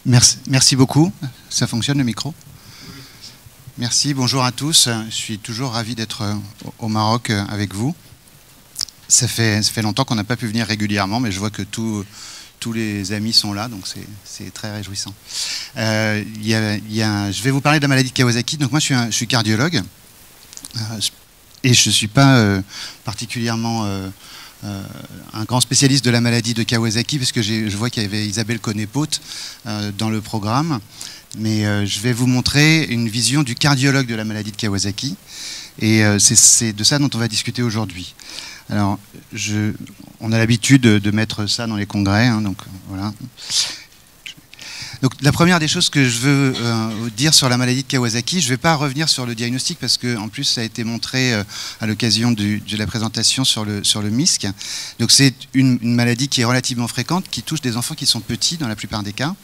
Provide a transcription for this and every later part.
Merci beaucoup. Ça fonctionne le micro? Merci, bonjour à tous. Je suis toujours ravi d'être au Maroc avec vous. Ça fait longtemps qu'on n'a pas pu venir régulièrement, mais je vois que tous les amis sont là, donc c'est très réjouissant. Je vais vous parler de la maladie de Kawasaki. Donc moi, je suis cardiologue et je ne suis pas particulièrement un grand spécialiste de la maladie de Kawasaki, parce que je vois qu'il y avait Isabelle Koné-Pote dans le programme. Mais je vais vous montrer une vision du cardiologue de la maladie de Kawasaki. Et c'est de ça dont on va discuter aujourd'hui. Alors, on a l'habitude de mettre ça dans les congrès, hein, donc voilà. Donc, la première des choses que je veux dire sur la maladie de Kawasaki, je ne vais pas revenir sur le diagnostic parce qu'en plus ça a été montré à l'occasion de la présentation sur le MISC. Donc c'est une maladie qui est relativement fréquente, qui touche des enfants qui sont petits dans la plupart des cas.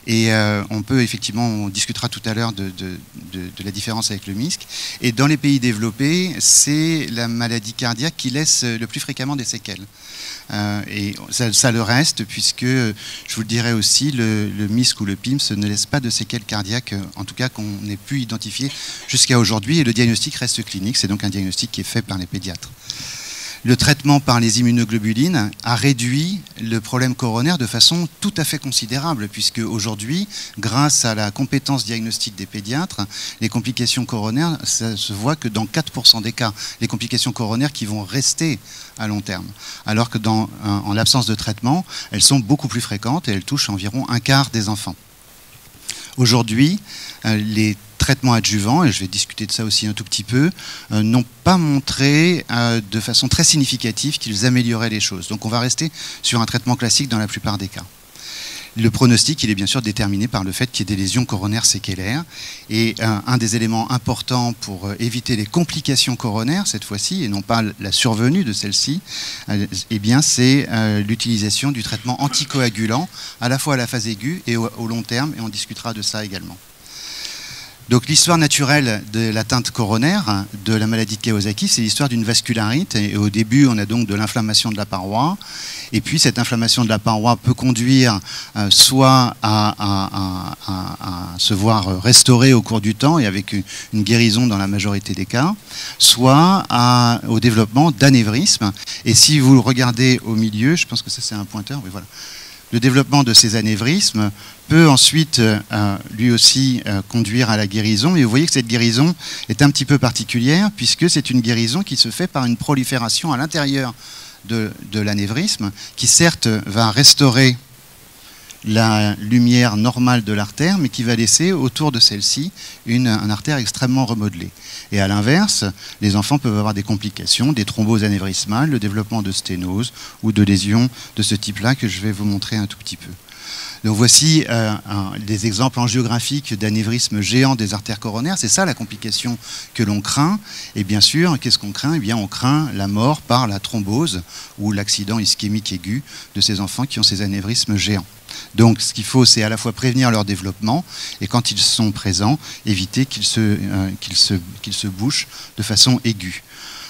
Et on peut effectivement, on discutera tout à l'heure de la différence avec le MISC. Et dans les pays développés, c'est la maladie cardiaque qui laisse le plus fréquemment des séquelles. Et ça le reste, puisque, je vous le dirai aussi, le MISC ou le PIMS ne laisse pas de séquelles cardiaques, en tout cas qu'on ait pu identifier jusqu'à aujourd'hui, et le diagnostic reste clinique, c'est donc un diagnostic qui est fait par les pédiatres. Le traitement par les immunoglobulines a réduit le problème coronaire de façon tout à fait considérable, puisque aujourd'hui, grâce à la compétence diagnostique des pédiatres, les complications coronaires, ça se voit que dans 4% des cas, les complications coronaires qui vont rester à long terme, alors que en l'absence de traitement, elles sont beaucoup plus fréquentes et elles touchent environ un quart des enfants. Aujourd'hui, les traitements adjuvants, et je vais discuter de ça aussi un tout petit peu, n'ont pas montré de façon très significative qu'ils amélioraient les choses. Donc on va rester sur un traitement classique dans la plupart des cas. Le pronostic, il est bien sûr déterminé par le fait qu'il y ait des lésions coronaires séquelaires. Et un des éléments importants pour éviter les complications coronaires, cette fois-ci, et non pas la survenue de celles-ci, eh bien, c'est l'utilisation du traitement anticoagulant, à la fois à la phase aiguë et au long terme, et on discutera de ça également. Donc l'histoire naturelle de l'atteinte coronaire de la maladie de Kawasaki, c'est l'histoire d'une vascularite. Et au début, on a donc de l'inflammation de la paroi. Et puis cette inflammation de la paroi peut conduire soit à se voir restaurée au cours du temps et avec une guérison dans la majorité des cas, soit au développement d'anévrismes. Et si vous le regardez au milieu, je pense que ça c'est un pointeur, oui, voilà. Le développement de ces anévrismes peut ensuite lui aussi conduire à la guérison. Et vous voyez que cette guérison est un petit peu particulière, puisque c'est une guérison qui se fait par une prolifération à l'intérieur de l'anévrisme, qui certes va restaurer la lumière normale de l'artère, mais qui va laisser autour de celle-ci une artère extrêmement remodelée. Et à l'inverse, les enfants peuvent avoir des complications, des thromboses anévrismales, le développement de sténose ou de lésions de ce type-là que je vais vous montrer un tout petit peu. Donc voici des exemples angiographiques d'anévrismes géants des artères coronaires. C'est ça la complication que l'on craint. Et bien sûr, qu'est-ce qu'on craint? Eh bien, on craint la mort par la thrombose ou l'accident ischémique aigu de ces enfants qui ont ces anévrismes géants. Donc ce qu'il faut, c'est à la fois prévenir leur développement et quand ils sont présents, éviter qu'ils se bouchent de façon aiguë.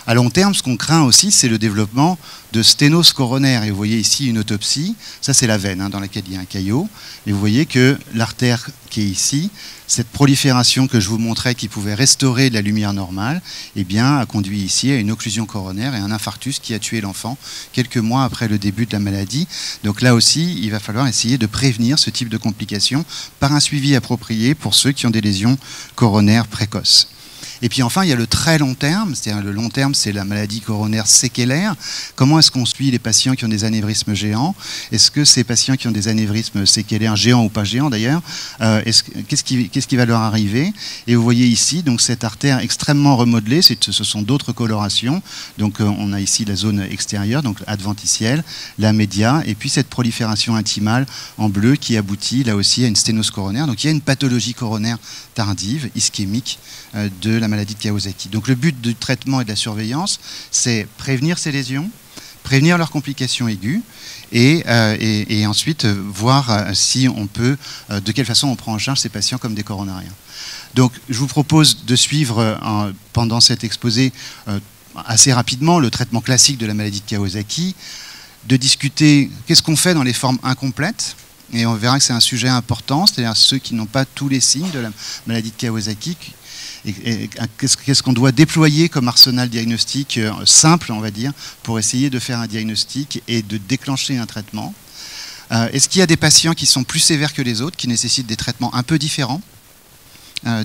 À long terme, ce qu'on craint aussi, c'est le développement de sténose coronaire. Et vous voyez ici une autopsie, ça c'est la veine dans laquelle il y a un caillot. Et vous voyez que l'artère qui est ici, cette prolifération que je vous montrais qui pouvait restaurer la lumière normale, eh bien, a conduit ici à une occlusion coronaire et un infarctus qui a tué l'enfant quelques mois après le début de la maladie. Donc là aussi, il va falloir essayer de prévenir ce type de complications par un suivi approprié pour ceux qui ont des lésions coronaires précoces. Et puis enfin, il y a le très long terme, c'est-à-dire le long terme, c'est la maladie coronaire séquelaire. Comment est-ce qu'on suit les patients qui ont des anévrismes géants? Est-ce que ces patients qui ont des anévrismes séquelaires, géants ou pas géants d'ailleurs, qu'est-ce qui va leur arriver? Et vous voyez ici, donc cette artère extrêmement remodelée, ce sont d'autres colorations. Donc on a ici la zone extérieure, donc adventicielle, la média, et puis cette prolifération intimale en bleu qui aboutit là aussi à une sténose coronaire. Donc il y a une pathologie coronaire tardive, ischémique, de la maladie de Kawasaki. Donc le but du traitement et de la surveillance, c'est prévenir ces lésions, prévenir leurs complications aiguës et ensuite voir si on peut, de quelle façon on prend en charge ces patients comme des coronariens. Donc je vous propose de suivre pendant cet exposé assez rapidement le traitement classique de la maladie de Kawasaki, de discuter qu'est-ce qu'on fait dans les formes incomplètes, et on verra que c'est un sujet important, c'est-à-dire ceux qui n'ont pas tous les signes de la maladie de Kawasaki. Et qu'est-ce qu'on doit déployer comme arsenal diagnostique simple, on va dire, pour essayer de faire un diagnostic et de déclencher un traitement. Est-ce qu'il y a des patients qui sont plus sévères que les autres, qui nécessitent des traitements un peu différents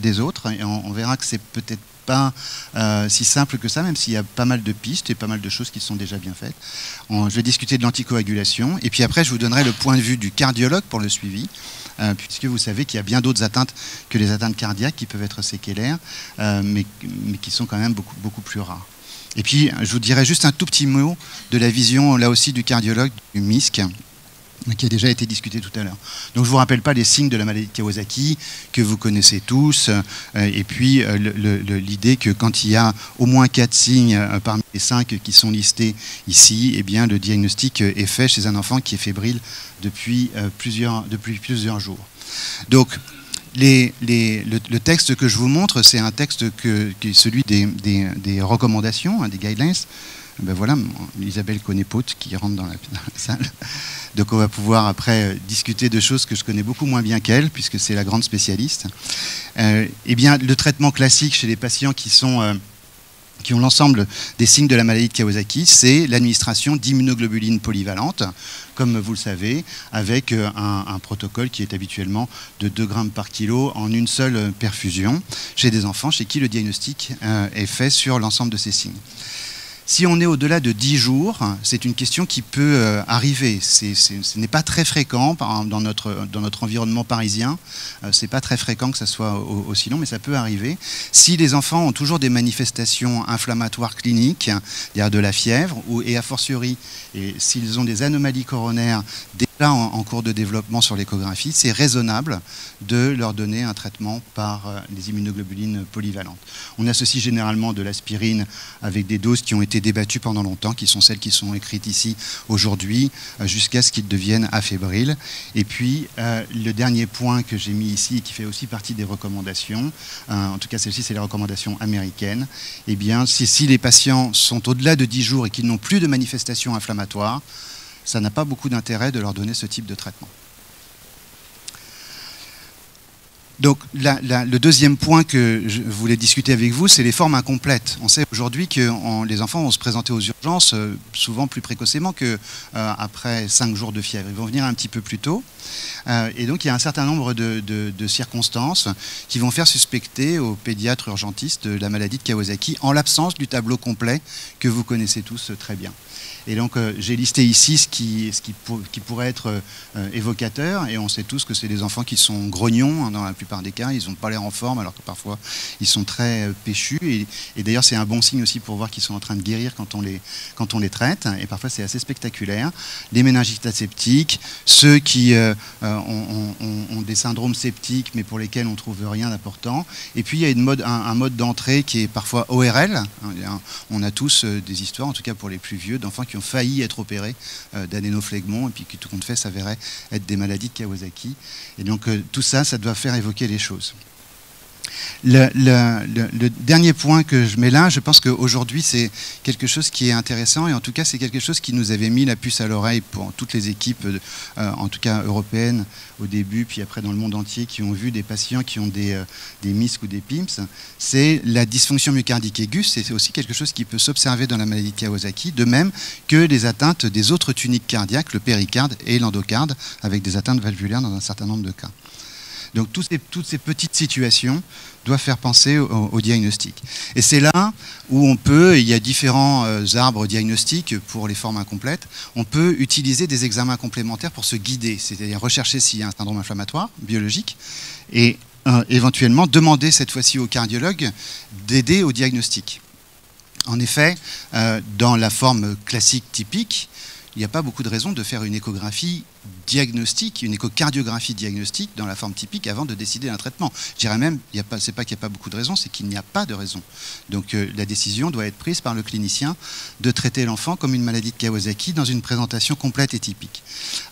des autres, et on verra que c'est peut-être pas si simple que ça, même s'il y a pas mal de pistes et pas mal de choses qui sont déjà bien faites. Je vais discuter de l'anticoagulation, et puis après je vous donnerai le point de vue du cardiologue pour le suivi, puisque vous savez qu'il y a bien d'autres atteintes que les atteintes cardiaques qui peuvent être séquelaires, mais qui sont quand même beaucoup plus rares. Et puis je vous dirai juste un tout petit mot de la vision, là aussi, du cardiologue, du MISC, qui a déjà été discuté tout à l'heure. Donc je ne vous rappelle pas les signes de la maladie de Kawasaki, que vous connaissez tous, et puis l'idée que quand il y a au moins 4 signes parmi les 5 qui sont listés ici, eh bien, le diagnostic est fait chez un enfant qui est fébrile depuis plusieurs jours. Donc le texte que je vous montre, c'est un texte qui est celui des recommandations, des guidelines. Ben voilà, Isabelle Connaît-Pote qui rentre dans la salle. Donc on va pouvoir après discuter de choses que je connais beaucoup moins bien qu'elle, puisque c'est la grande spécialiste. Eh bien, le traitement classique chez les patients qui ont l'ensemble des signes de la maladie de Kawasaki, c'est l'administration d'immunoglobulines polyvalentes, comme vous le savez, avec un protocole qui est habituellement de 2 grammes par kilo en une seule perfusion, chez des enfants chez qui le diagnostic est fait sur l'ensemble de ces signes. Si on est au-delà de 10 jours, c'est une question qui peut arriver. Ce n'est pas très fréquent dans notre environnement parisien. Ce n'est pas très fréquent que ça soit aussi long, mais ça peut arriver. Si les enfants ont toujours des manifestations inflammatoires cliniques, c'est-à-dire de la fièvre, et a fortiori, et s'ils ont des anomalies coronaires déjà en cours de développement sur l'échographie, c'est raisonnable de leur donner un traitement par les immunoglobulines polyvalentes. On associe généralement de l'aspirine avec des doses qui ont été débattues pendant longtemps, qui sont celles qui sont écrites ici aujourd'hui, jusqu'à ce qu'ils deviennent affébriles. Et puis, le dernier point que j'ai mis ici, et qui fait aussi partie des recommandations, en tout cas celle-ci c'est les recommandations américaines, eh bien, si les patients sont au-delà de 10 jours et qu'ils n'ont plus de manifestations inflammatoires, ça n'a pas beaucoup d'intérêt de leur donner ce type de traitement. Donc le deuxième point que je voulais discuter avec vous, c'est les formes incomplètes. On sait aujourd'hui que les enfants vont se présenter aux urgences souvent plus précocement qu'après 5 jours de fièvre. Ils vont venir un petit peu plus tôt. Et donc il y a un certain nombre de circonstances qui vont faire suspecter aux pédiatres urgentistes de la maladie de Kawasaki en l'absence du tableau complet que vous connaissez tous très bien. Et donc j'ai listé ici ce qui pourrait être évocateur, et on sait tous que c'est des enfants qui sont grognons, hein, dans la plupart des cas, ils n'ont pas l'air en forme alors que parfois ils sont très péchus, et d'ailleurs c'est un bon signe aussi pour voir qu'ils sont en train de guérir quand on les traite, et parfois c'est assez spectaculaire. Les méningites aseptiques, ceux qui ont des syndromes septiques mais pour lesquels on ne trouve rien d'important, et puis il y a un mode d'entrée qui est parfois ORL, hein, on a tous des histoires, en tout cas pour les plus vieux, d'enfants qui ont failli être opérés d'adénophlégmon et puis qui tout compte fait s'avéraient être des maladies de Kawasaki. Et donc tout ça, ça doit faire évoquer les choses. Le dernier point que je mets là, je pense qu'aujourd'hui c'est quelque chose qui est intéressant, et en tout cas c'est quelque chose qui nous avait mis la puce à l'oreille pour toutes les équipes, en tout cas européennes au début, puis après dans le monde entier, qui ont vu des patients qui ont des MISC ou des PIMS, c'est la dysfonction myocardique aiguë. C'est aussi quelque chose qui peut s'observer dans la maladie de Kawasaki, de même que les atteintes des autres tuniques cardiaques, le péricarde et l'endocarde, avec des atteintes valvulaires dans un certain nombre de cas. Donc toutes ces petites situations doivent faire penser au diagnostic. Et c'est là où il y a différents arbres diagnostiques pour les formes incomplètes, on peut utiliser des examens complémentaires pour se guider, c'est-à-dire rechercher s'il y a un syndrome inflammatoire biologique, et éventuellement demander cette fois-ci au cardiologue d'aider au diagnostic. En effet, dans la forme classique typique, il n'y a pas beaucoup de raisons de faire une échographie diagnostique, une échocardiographie diagnostique dans la forme typique avant de décider d'un traitement. Je dirais même, c'est pas qu'il n'y a pas beaucoup de raisons, c'est qu'il n'y a pas de raison. Donc la décision doit être prise par le clinicien de traiter l'enfant comme une maladie de Kawasaki dans une présentation complète et typique.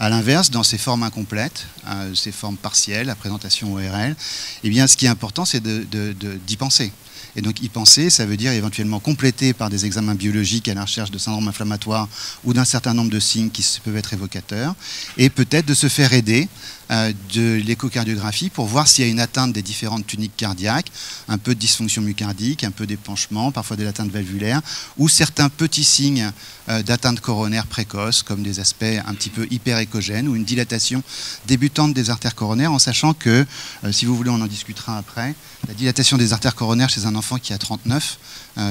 A l'inverse, dans ces formes incomplètes, ces formes partielles, la présentation ORL, eh bien, ce qui est important, c'est d'y penser. Et donc y penser, ça veut dire éventuellement compléter par des examens biologiques à la recherche de syndrome inflammatoire ou d'un certain nombre de signes qui peuvent être évocateurs, et peut-être de se faire aider de l'échocardiographie pour voir s'il y a une atteinte des différentes tuniques cardiaques, un peu de dysfonction myocardique, un peu d'épanchement, parfois des atteintes valvulaires, ou certains petits signes d'atteinte coronaire précoce, comme des aspects un petit peu hyperéchogènes ou une dilatation débutante des artères coronaires, en sachant que, si vous voulez, on en discutera après, la dilatation des artères coronaires chez un enfant qui a 39,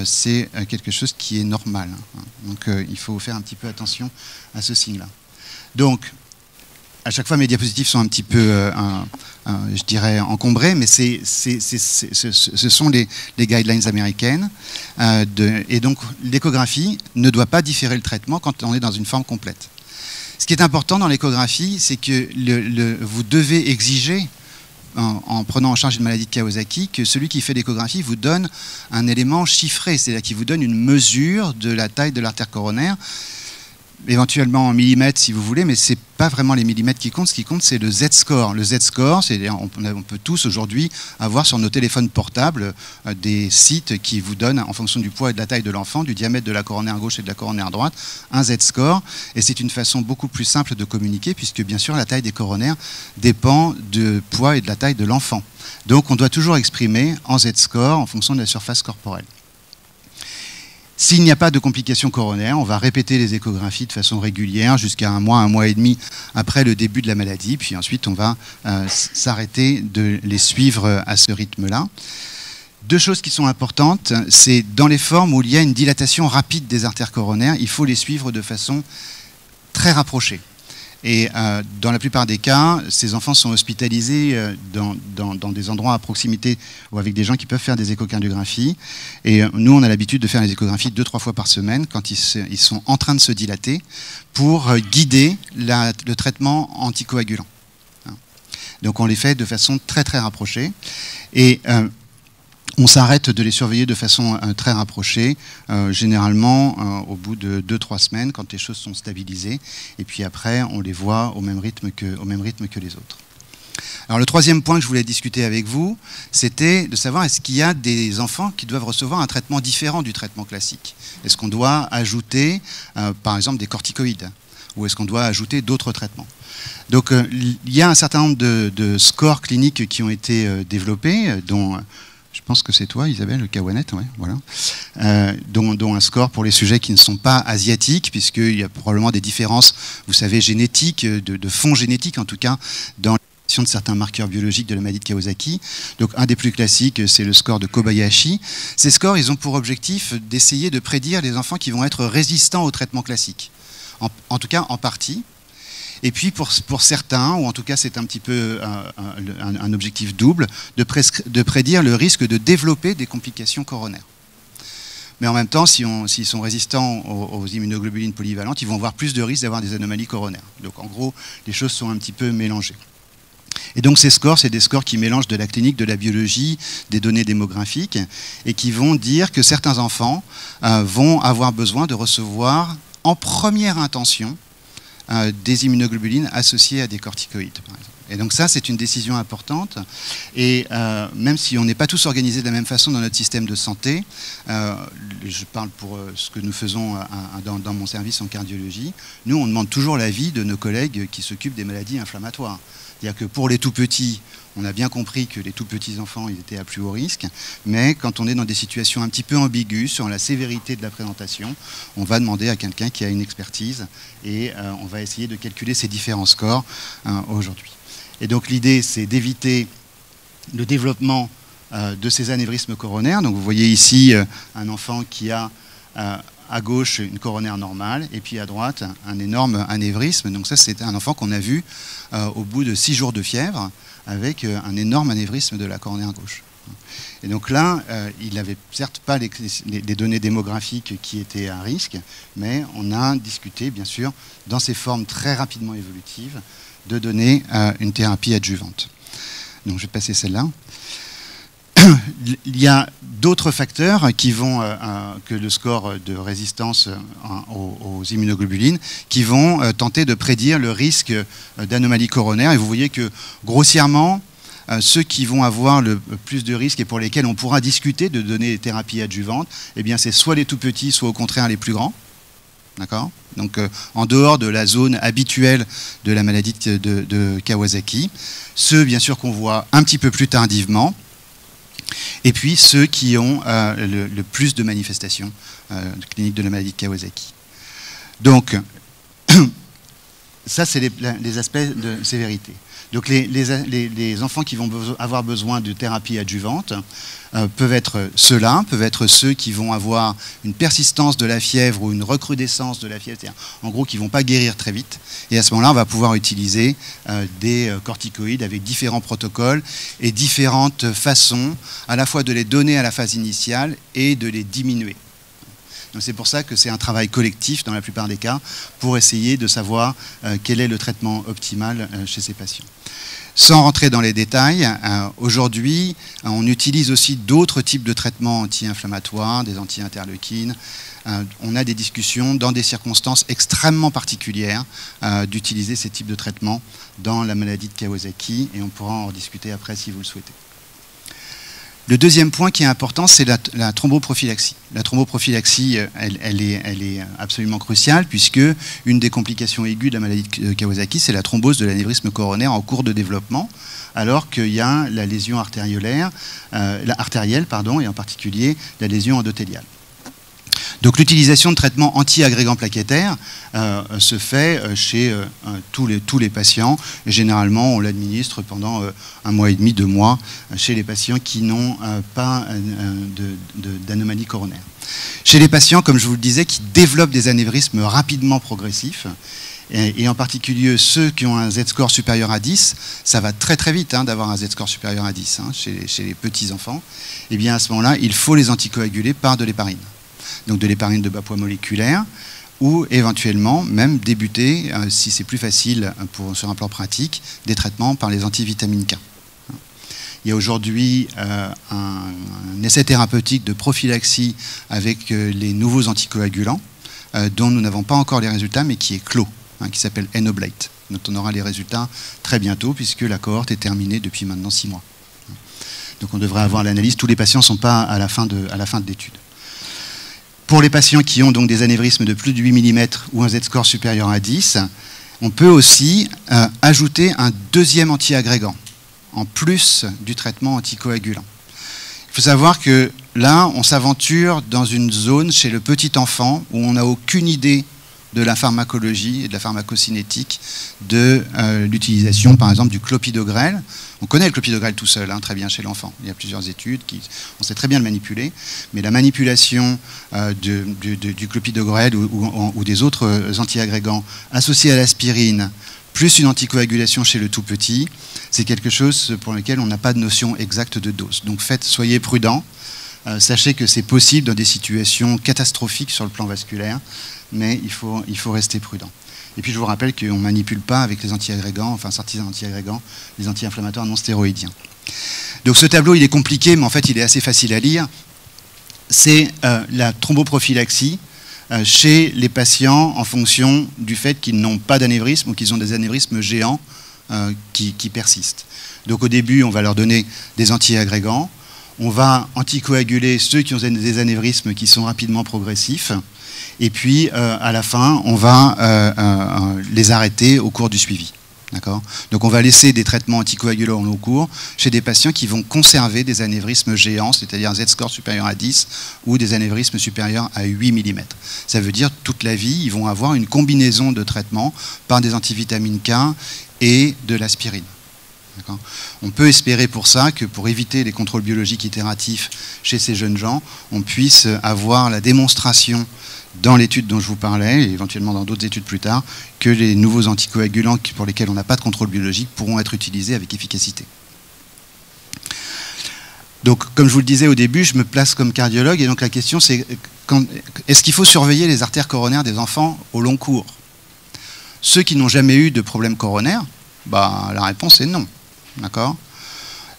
c'est quelque chose qui est normal. Donc il faut faire un petit peu attention à ce signe-là. Donc, à chaque fois, mes diapositives sont un petit peu, je dirais, encombrées, mais ce sont les guidelines américaines. Et donc, l'échographie ne doit pas différer le traitement quand on est dans une forme complète. Ce qui est important dans l'échographie, c'est que vous devez exiger, en prenant en charge une maladie de Kawasaki, que celui qui fait l'échographie vous donne un élément chiffré, c'est-à-dire qu'il vous donne une mesure de la taille de l'artère coronaire, éventuellement en millimètres si vous voulez, mais ce n'est pas vraiment les millimètres qui comptent. Ce qui compte, c'est le Z-score. Le Z-score, on peut tous aujourd'hui avoir sur nos téléphones portables des sites qui vous donnent, en fonction du poids et de la taille de l'enfant, du diamètre de la coronaire gauche et de la coronaire droite, un Z-score. Et c'est une façon beaucoup plus simple de communiquer, puisque bien sûr la taille des coronaires dépend du poids et de la taille de l'enfant. Donc on doit toujours exprimer en Z-score en fonction de la surface corporelle. S'il n'y a pas de complications coronaires, on va répéter les échographies de façon régulière jusqu'à un mois et demi après le début de la maladie. Puis ensuite, on va s'arrêter de les suivre à ce rythme-là. Deux choses qui sont importantes, c'est dans les formes où il y a une dilatation rapide des artères coronaires, il faut les suivre de façon très rapprochée. Et dans la plupart des cas, ces enfants sont hospitalisés dans des endroits à proximité ou avec des gens qui peuvent faire des échocardiographies. Et nous, on a l'habitude de faire les échographies 2-3 fois par semaine quand ils sont en train de se dilater pour guider le traitement anticoagulant. Donc on les fait de façon très très rapprochée. Et on s'arrête de les surveiller de façon très rapprochée, généralement au bout de 2-3 semaines, quand les choses sont stabilisées. Et puis après, on les voit au même rythme que les autres. Alors le troisième point que je voulais discuter avec vous, c'était de savoir est-ce qu'il y a des enfants qui doivent recevoir un traitement différent du traitement classique? Est-ce qu'on doit ajouter, par exemple, des corticoïdes? Ou est-ce qu'on doit ajouter d'autres traitements? Donc il y a un certain nombre de scores cliniques qui ont été développés, dont... Je pense que c'est toi, Isabelle, le Kawanet, ouais, voilà. Dont un score pour les sujets qui ne sont pas asiatiques, puisqu'il y a probablement des différences, vous savez, génétiques, de fond génétique en tout cas, dans l'action de certains marqueurs biologiques de la maladie de Kawasaki. Donc un des plus classiques, c'est le score de Kobayashi. Ces scores, ils ont pour objectif d'essayer de prédire les enfants qui vont être résistants au traitement classique. En tout cas, en partie. Et puis pour certains, ou en tout cas c'est un petit peu un objectif double, de prédire le risque de développer des complications coronaires. Mais en même temps, s'ils sont résistants aux immunoglobulines polyvalentes, ils vont avoir plus de risques d'avoir des anomalies coronaires. Donc en gros, les choses sont un petit peu mélangées. Et donc ces scores, c'est des scores qui mélangent de la clinique, de la biologie, des données démographiques, et qui vont dire que certains enfants vont avoir besoin de recevoir en première intention des immunoglobulines associées à des corticoïdes, par exemple. Et donc ça, c'est une décision importante. Et même si on n'est pas tous organisés de la même façon dans notre système de santé, je parle pour ce que nous faisons dans mon service en cardiologie, nous, on demande toujours l'avis de nos collègues qui s'occupent des maladies inflammatoires. C'est-à-dire que pour les tout-petits, on a bien compris que les tout-petits enfants, ils étaient à plus haut risque, mais quand on est dans des situations un petit peu ambiguës sur la sévérité de la présentation, on va demander à quelqu'un qui a une expertise et on va essayer de calculer ces différents scores aujourd'hui. Et donc l'idée, c'est d'éviter le développement de ces anévrismes coronaires. Donc vous voyez ici un enfant qui a à gauche une coronaire normale et puis à droite un énorme anévrisme. Donc ça, c'est un enfant qu'on a vu au bout de 6 jours de fièvre avec un énorme anévrisme de la coronaire gauche. Et donc là, il n'avait certes pas les données démographiques qui étaient à risque, mais on a discuté, bien sûr, dans ces formes très rapidement évolutives, de donner une thérapie adjuvante. Donc je vais passer celle-là. Il y a d'autres facteurs qui vont, que le score de résistance aux immunoglobulines, qui vont tenter de prédire le risque d'anomalie coronaire. Et vous voyez que, grossièrement, ceux qui vont avoir le plus de risques et pour lesquels on pourra discuter de donner des thérapies adjuvantes, eh bien, c'est soit les tout petits, soit au contraire les plus grands. D'accord ? Donc, en dehors de la zone habituelle de la maladie de Kawasaki. Ceux, bien sûr, qu'on voit un petit peu plus tardivement. Et puis, ceux qui ont le plus de manifestations cliniques de la maladie de Kawasaki. Donc, ça, c'est les aspects de sévérité. Donc, les enfants qui vont avoir besoin de thérapie adjuvante peuvent être ceux-là, peuvent être ceux qui vont avoir une persistance de la fièvre ou une recrudescence de la fièvre, c'est-à-dire en gros qui ne vont pas guérir très vite. Et à ce moment-là, on va pouvoir utiliser des corticoïdes avec différents protocoles et différentes façons à la fois de les donner à la phase initiale et de les diminuer. C'est pour ça que c'est un travail collectif dans la plupart des cas pour essayer de savoir quel est le traitement optimal chez ces patients. Sans rentrer dans les détails, aujourd'hui, on utilise aussi d'autres types de traitements anti-inflammatoires, des anti-interleukines. On a des discussions dans des circonstances extrêmement particulières d'utiliser ces types de traitements dans la maladie de Kawasaki et on pourra en discuter après si vous le souhaitez. Le deuxième point qui est important, c'est la thromboprophylaxie. La thromboprophylaxie, elle est absolument cruciale puisque une des complications aiguës de la maladie de Kawasaki, c'est la thrombose de l'anévrisme coronaire en cours de développement, alors qu'il y a la lésion artérielle, et en particulier la lésion endothéliale. Donc l'utilisation de traitements anti-agrégants plaquettaires se fait chez tous les patients. Et généralement, on l'administre pendant 1 mois et demi, 2 mois, chez les patients qui n'ont pas d'anomalie coronaire. Chez les patients, comme je vous le disais, qui développent des anévrismes rapidement progressifs, et en particulier ceux qui ont un Z-score supérieur à 10, ça va très très vite d'avoir un Z-score supérieur à 10 chez les petits-enfants, et bien à ce moment-là, il faut les anticoaguler par de l'héparine. Donc de l'héparine de bas poids moléculaire, ou éventuellement même débuter, si c'est plus facile sur un plan pratique, des traitements par les antivitamines K. Il y a aujourd'hui un essai thérapeutique de prophylaxie avec les nouveaux anticoagulants, dont nous n'avons pas encore les résultats, mais qui est clos, qui s'appelle Enoblate, dont on aura les résultats très bientôt, puisque la cohorte est terminée depuis maintenant 6 mois. Donc on devrait avoir l'analyse, tous les patients ne sont pas à la fin de l'étude. Pour les patients qui ont donc des anévrismes de plus de 8 mm ou un Z-score supérieur à 10, on peut aussi ajouter un deuxième antiagrégant, en plus du traitement anticoagulant. Il faut savoir que là, on s'aventure dans une zone chez le petit enfant où on n'a aucune idée de la pharmacologie et de la pharmacocinétique de l'utilisation, par exemple, du clopidogrel. On connaît le clopidogrel tout seul, très bien chez l'enfant. Il y a plusieurs études, on sait très bien le manipuler, mais la manipulation du clopidogrel ou des autres antiagrégants associés à l'aspirine, plus une anticoagulation chez le tout petit, c'est quelque chose pour lequel on n'a pas de notion exacte de dose. Donc soyez prudents, sachez que c'est possible dans des situations catastrophiques sur le plan vasculaire, mais il faut rester prudent. Et puis je vous rappelle qu'on ne manipule pas avec les antiagrégants, enfin sortis antiagrégants, les anti-inflammatoires non stéroïdiens. Donc ce tableau il est compliqué, mais en fait il est assez facile à lire. C'est la thromboprophylaxie chez les patients en fonction du fait qu'ils n'ont pas d'anévrisme ou qu'ils ont des anévrismes géants qui persistent. Donc au début on va leur donner des antiagrégants, on va anticoaguler ceux qui ont des anévrismes qui sont rapidement progressifs, et puis à la fin, on va les arrêter au cours du suivi. Donc on va laisser des traitements anticoagulants au long cours chez des patients qui vont conserver des anévrismes géants, c'est-à-dire un Z-score supérieur à 10 ou des anévrismes supérieurs à 8 mm. Ça veut dire toute la vie, ils vont avoir une combinaison de traitements par des antivitamines K et de l'aspirine. On peut espérer pour ça que pour éviter les contrôles biologiques itératifs chez ces jeunes gens, on puisse avoir la démonstration dans l'étude dont je vous parlais, et éventuellement dans d'autres études plus tard, que les nouveaux anticoagulants pour lesquels on n'a pas de contrôle biologique pourront être utilisés avec efficacité. Donc, comme je vous le disais au début, je me place comme cardiologue, et donc la question c'est, est-ce qu'il faut surveiller les artères coronaires des enfants au long cours? Ceux qui n'ont jamais eu de problème coronaire, la réponse est non. D'accord ?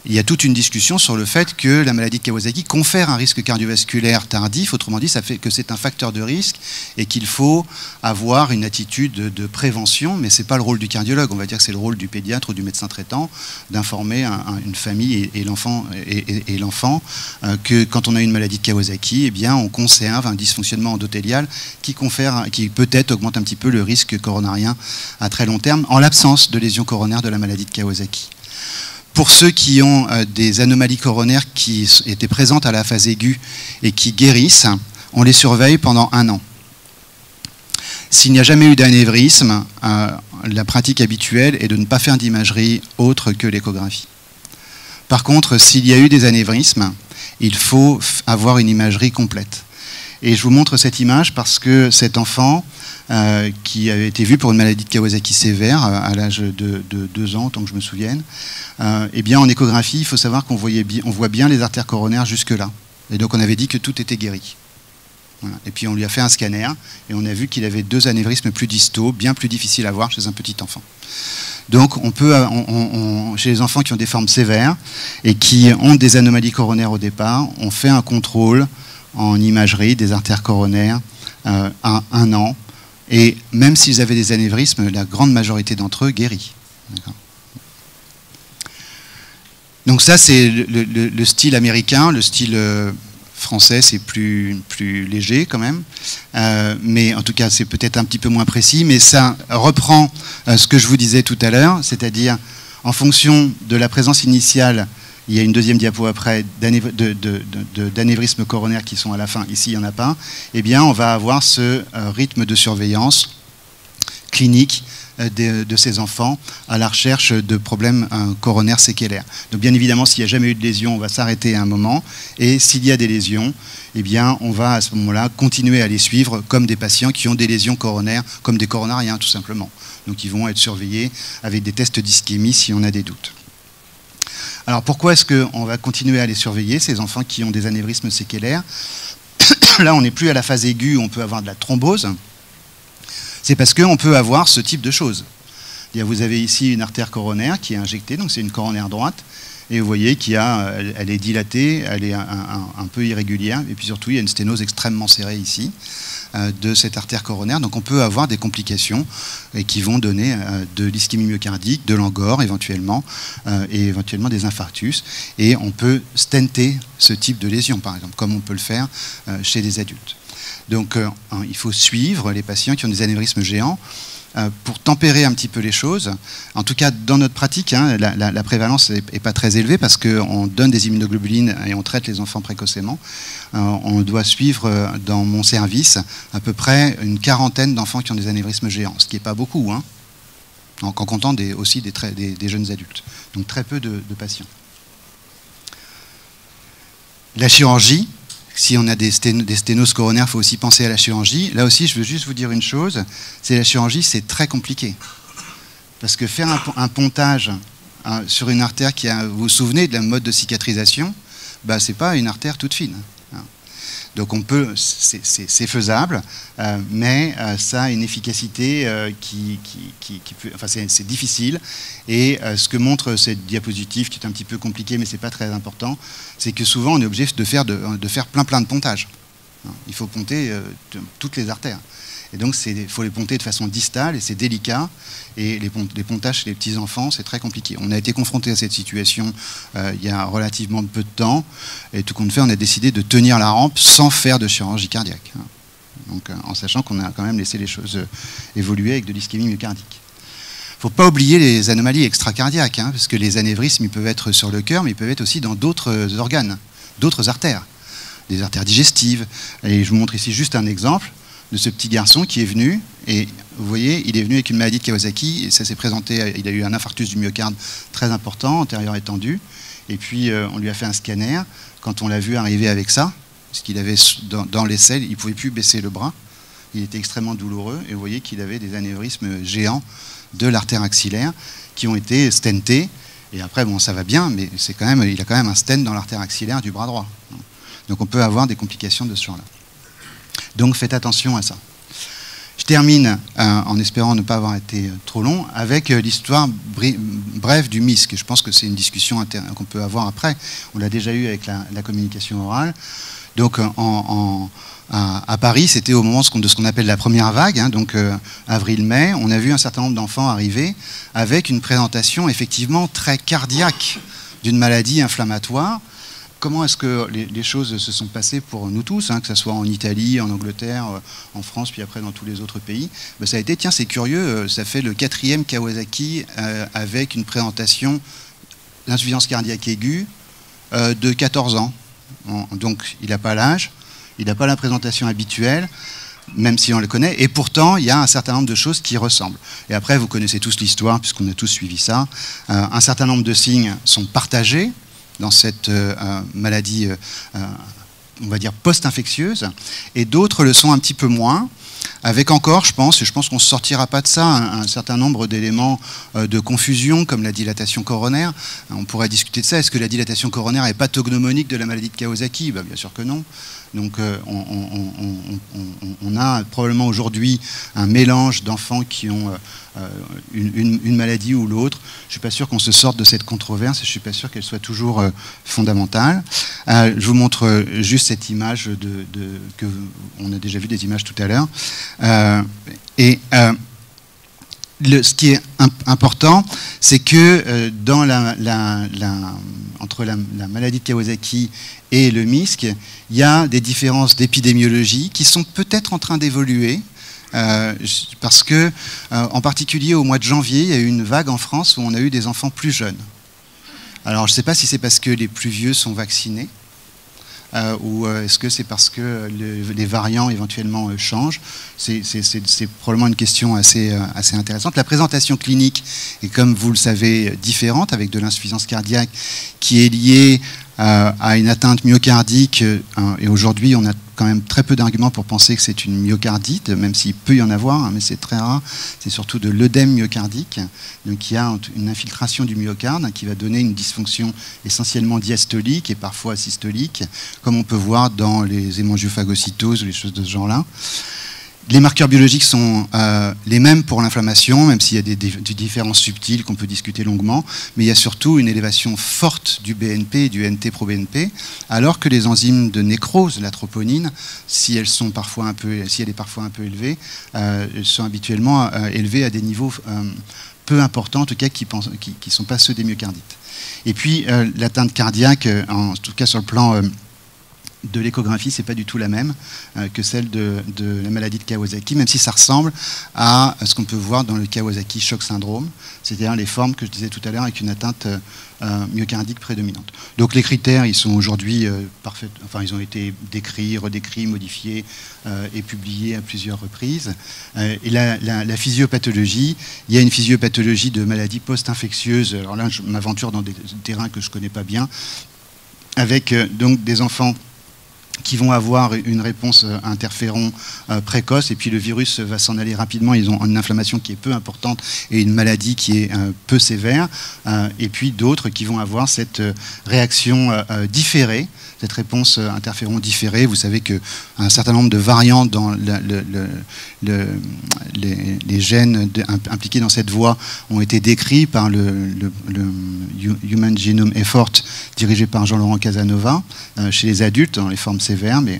il y a toute une discussion sur le fait que la maladie de Kawasaki confère un risque cardiovasculaire tardif, autrement dit, ça fait que c'est un facteur de risque et qu'il faut avoir une attitude de prévention, mais ce n'est pas le rôle du cardiologue, on va dire que c'est le rôle du pédiatre ou du médecin traitant d'informer une famille et l'enfant que quand on a une maladie de Kawasaki, eh bien, on conserve un dysfonctionnement endothélial qui peut-être augmente un petit peu le risque coronarien à très long terme en l'absence de lésions coronaires de la maladie de Kawasaki. Pour ceux qui ont des anomalies coronaires qui étaient présentes à la phase aiguë et qui guérissent, on les surveille pendant 1 an. S'il n'y a jamais eu d'anévrisme, la pratique habituelle est de ne pas faire d'imagerie autre que l'échographie. Par contre, s'il y a eu des anévrismes, il faut avoir une imagerie complète. Et je vous montre cette image parce que cet enfant qui avait été vu pour une maladie de Kawasaki sévère à l'âge de 2 ans, tant que je me souvienne, eh bien en échographie, il faut savoir qu'on voit bien les artères coronaires jusque-là. Et donc on avait dit que tout était guéri. Voilà. Et puis on lui a fait un scanner et on a vu qu'il avait 2 anévrismes plus distaux, bien plus difficiles à voir chez un petit enfant. Donc on peut, chez les enfants qui ont des formes sévères et qui ont des anomalies coronaires au départ, on fait un contrôle en imagerie des artères coronaires à 1 an. Et même s'ils avaient des anévrismes, la grande majorité d'entre eux guérit. Donc ça, c'est le style américain. Le style français, c'est plus léger quand même. Mais en tout cas, c'est peut-être un petit peu moins précis. Mais ça reprend ce que je vous disais tout à l'heure, c'est-à-dire en fonction de la présence initiale, il y a une deuxième diapo après, d'anévrismes coronaires qui sont à la fin, ici il n'y en a pas, eh bien on va avoir ce rythme de surveillance clinique de ces enfants à la recherche de problèmes coronaires séquelaires. Donc bien évidemment, s'il n'y a jamais eu de lésion, on va s'arrêter à un moment, et s'il y a des lésions, eh bien on va à ce moment-là continuer à les suivre comme des patients qui ont des lésions coronaires, comme des coronariens tout simplement. Donc ils vont être surveillés avec des tests d'ischémie si on a des doutes. Alors pourquoi est-ce qu'on va continuer à les surveiller, ces enfants qui ont des anévrismes séquelaires? Là, on n'est plus à la phase aiguë où on peut avoir de la thrombose. C'est parce qu'on peut avoir ce type de choses. Vous avez ici une artère coronaire qui est injectée, donc c'est une coronaire droite, et vous voyez elle est dilatée, elle est un peu irrégulière, et puis surtout il y a une sténose extrêmement serrée ici de cette artère coronaire. Donc on peut avoir des complications qui vont donner de l'ischémie myocardique, de l'angor éventuellement, et éventuellement des infarctus. Et on peut stenter ce type de lésion, par exemple, comme on peut le faire chez des adultes. Donc il faut suivre les patients qui ont des anévrismes géants pour tempérer un petit peu les choses. En tout cas, dans notre pratique, la prévalence n'est pas très élevée parce qu'on donne des immunoglobulines et on traite les enfants précocement. On doit suivre dans mon service à peu près une 40aine d'enfants qui ont des anévrismes géants, ce qui n'est pas beaucoup, en comptant aussi des jeunes adultes. Donc très peu de patients. La chirurgie. Si on a des sténoses coronaires, il faut aussi penser à la chirurgie. Là aussi, je veux juste vous dire une chose, c'est la chirurgie, c'est très compliqué. Parce que faire un pontage sur une artère vous vous souvenez de la mode de cicatrisation, ce n'est pas une artère toute fine. Donc c'est faisable, mais ça a une efficacité c'est difficile. Et ce que montre cette diapositive, qui est un petit peu compliquée, mais ce n'est pas très important, c'est que souvent on est obligé de faire plein de pontages. Il faut ponter toutes les artères. Et donc il faut les ponter de façon distale, et c'est délicat. Et les pontages chez les petits-enfants, c'est très compliqué. On a été confronté à cette situation il y a relativement peu de temps, et tout compte fait, on a décidé de tenir la rampe sans faire de chirurgie cardiaque. Donc, en sachant qu'on a quand même laissé les choses évoluer avec de l'ischémie myocardique. Il ne faut pas oublier les anomalies extracardiaques, parce que les anévrismes, ils peuvent être sur le cœur, mais ils peuvent être aussi dans d'autres organes, d'autres artères, des artères digestives. Et je vous montre ici juste un exemple de ce petit garçon qui est venu, et vous voyez, il est venu avec une maladie de Kawasaki, et ça s'est présenté, il a eu un infarctus du myocarde très important, antérieur étendu, et puis on lui a fait un scanner. Quand on l'a vu arriver avec ça, parce qu'il avait dans l'aisselle, il ne pouvait plus baisser le bras, il était extrêmement douloureux, et vous voyez qu'il avait des anévrismes géants de l'artère axillaire qui ont été stentés, et après, bon, ça va bien, mais il a quand même un stent dans l'artère axillaire du bras droit. Donc on peut avoir des complications de ce genre-là. Donc faites attention à ça. Je termine, en espérant ne pas avoir été trop long, avec l'histoire brève du MISC. Je pense que c'est une discussion qu'on peut avoir après. On l'a déjà eu avec la communication orale. Donc à Paris, c'était au moment de ce qu'on appelle la première vague, hein, donc avril-mai. On a vu un certain nombre d'enfants arriver avec une présentation effectivement très cardiaque d'une maladie inflammatoire. Comment est-ce que les choses se sont passées pour nous tous, hein, que ce soit en Italie, en Angleterre, en France, puis après dans tous les autres pays? Ben, ça a été, tiens, c'est curieux, ça fait le 4e Kawasaki avec une présentation d'insuffisance cardiaque aiguë de 14 ans. Donc il n'a pas l'âge, il n'a pas la présentation habituelle, même si on le connaît, et pourtant il y a un certain nombre de choses qui ressemblent. Et après, vous connaissez tous l'histoire, puisqu'on a tous suivi ça. Un certain nombre de signes sont partagés dans cette maladie, on va dire, post-infectieuse, et d'autres le sont un petit peu moins, avec encore, je pense qu'on ne sortira pas de ça, un certain nombre d'éléments de confusion, comme la dilatation coronaire. On pourrait discuter de ça. Est-ce que la dilatation coronaire est pathognomonique de la maladie de Kawasaki? Ben, bien sûr que non. Donc on a probablement aujourd'hui un mélange d'enfants qui ont une maladie ou l'autre. Je ne suis pas sûr qu'on se sorte de cette controverse, je ne suis pas sûr qu'elle soit toujours fondamentale. Je vous montre juste cette image que on a déjà vu des images tout à l'heure. Ce qui est important, c'est que dans entre la maladie de Kawasaki et le MISC, il y a des différences d'épidémiologie qui sont peut-être en train d'évoluer, parce que, en particulier au mois de janvier, il y a eu une vague en France où on a eu des enfants plus jeunes. Alors je ne sais pas si c'est parce que les plus vieux sont vaccinés, ou est-ce que c'est parce que les variants éventuellement changent? C'est probablement une question assez intéressante. La présentation clinique est, comme vous le savez, différente, avec de l'insuffisance cardiaque qui est liée à une atteinte myocardique, et aujourd'hui on a quand même très peu d'arguments pour penser que c'est une myocardite, même s'il peut y en avoir, hein, mais c'est très rare. C'est surtout de l'œdème myocardique. Donc il y a une infiltration du myocarde qui va donner une dysfonction essentiellement diastolique et parfois systolique, comme on peut voir dans les hémangiophagocitoses ou les choses de ce genre-là. Les marqueurs biologiques sont les mêmes pour l'inflammation, même s'il y a des différences subtiles qu'on peut discuter longuement, mais il y a surtout une élévation forte du BNP et du NT-proBNP, alors que les enzymes de nécrose, la troponine, si elle est parfois un peu élevée, sont habituellement élevées à des niveaux peu importants, en tout cas qui ne sont pas ceux des myocardites. Et puis l'atteinte cardiaque, en tout cas sur le plan de l'échographie, c'est pas du tout la même que celle de la maladie de Kawasaki, même si ça ressemble à ce qu'on peut voir dans le Kawasaki shock syndrome, c'est-à-dire les formes que je disais tout à l'heure avec une atteinte myocardique prédominante. Donc les critères, ils sont aujourd'hui parfaits, enfin ils ont été décrits, redécrits, modifiés et publiés à plusieurs reprises. Et la physiopathologie, il y a une physiopathologie de maladie post-infectieuse. Alors là, je m'aventure dans des terrains que je connais pas bien, avec donc des enfants qui vont avoir une réponse interféron précoce, et puis le virus va s'en aller rapidement. Ils ont une inflammation qui est peu importante et une maladie qui est peu sévère, et puis d'autres qui vont avoir cette réaction différée, cette réponse interféron différée. Vous savez qu'un certain nombre de variants dans les gènes impliqués dans cette voie ont été décrits par le Human Genome Effort dirigé par Jean-Laurent Casanova chez les adultes dans les formes sévères, mais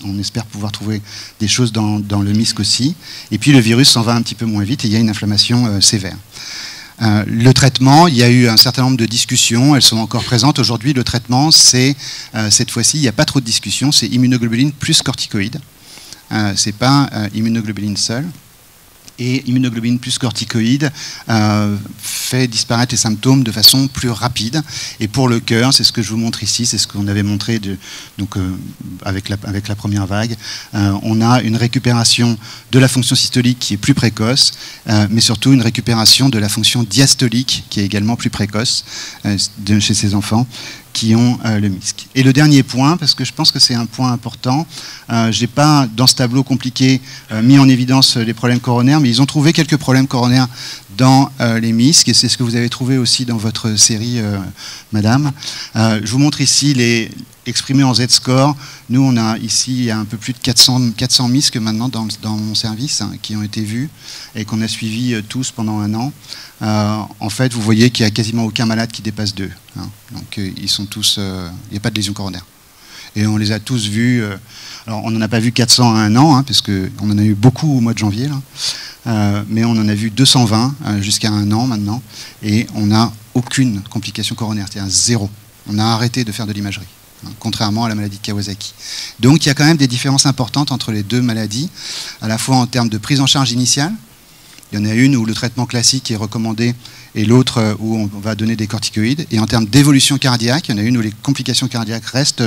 on espère pouvoir trouver des choses dans le MISC aussi. Et puis le virus s'en va un petit peu moins vite et il y a une inflammation sévère. Le traitement, il y a eu un certain nombre de discussions, elles sont encore présentes. Aujourd'hui, le traitement, c'est, cette fois-ci, il n'y a pas trop de discussions, c'est immunoglobuline plus corticoïde. C'est pas immunoglobuline seule. Et immunoglobuline plus corticoïde fait disparaître les symptômes de façon plus rapide. Et pour le cœur, c'est ce que je vous montre ici, c'est ce qu'on avait montré avec la première vague. On a une récupération de la fonction systolique qui est plus précoce, mais surtout une récupération de la fonction diastolique qui est également plus précoce chez ces enfants qui ont le MISC. Et le dernier point, parce que je pense que c'est un point important, je n'ai pas, dans ce tableau compliqué, mis en évidence les problèmes coronaires, mais ils ont trouvé quelques problèmes coronaires dans les MISC, et c'est ce que vous avez trouvé aussi dans votre série, madame. Je vous montre ici les exprimés en Z-score. Nous, on a ici il y a un peu plus de 400 MISC maintenant dans mon service, hein, qui ont été vus et qu'on a suivis tous pendant un an. En fait, vous voyez qu'il n'y a quasiment aucun malade qui dépasse 2. Hein. Donc, ils sont tous... il n'y a pas de lésion coronaire. Et on les a tous vus. Alors, on n'en a pas vu 400 à un an, hein, parce qu'on en a eu beaucoup au mois de janvier, là. Mais on en a vu 220 jusqu'à un an maintenant. Et on n'a aucune complication coronaire, c'est-à-dire zéro. On a arrêté de faire de l'imagerie, hein, contrairement à la maladie de Kawasaki. Donc, il y a quand même des différences importantes entre les deux maladies, à la fois en termes de prise en charge initiale. Il y en a une où le traitement classique est recommandé et l'autre où on va donner des corticoïdes. Et en termes d'évolution cardiaque, il y en a une où les complications cardiaques restent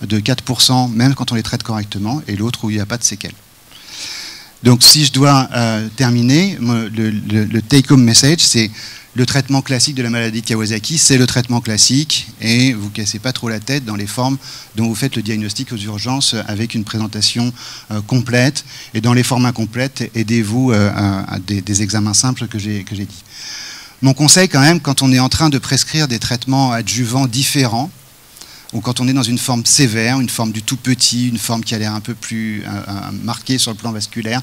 de 4%, même quand on les traite correctement, et l'autre où il n'y a pas de séquelles. Donc si je dois terminer, le take-home message, c'est le traitement classique de la maladie de Kawasaki, c'est le traitement classique, et vous ne cassez pas trop la tête dans les formes dont vous faites le diagnostic aux urgences avec une présentation complète, et dans les formes incomplètes, aidez-vous à des examens simples que j'ai dit. Mon conseil quand même, quand on est en train de prescrire des traitements adjuvants différents, ou quand on est dans une forme sévère, une forme du tout petit, une forme qui a l'air un peu plus marquée sur le plan vasculaire,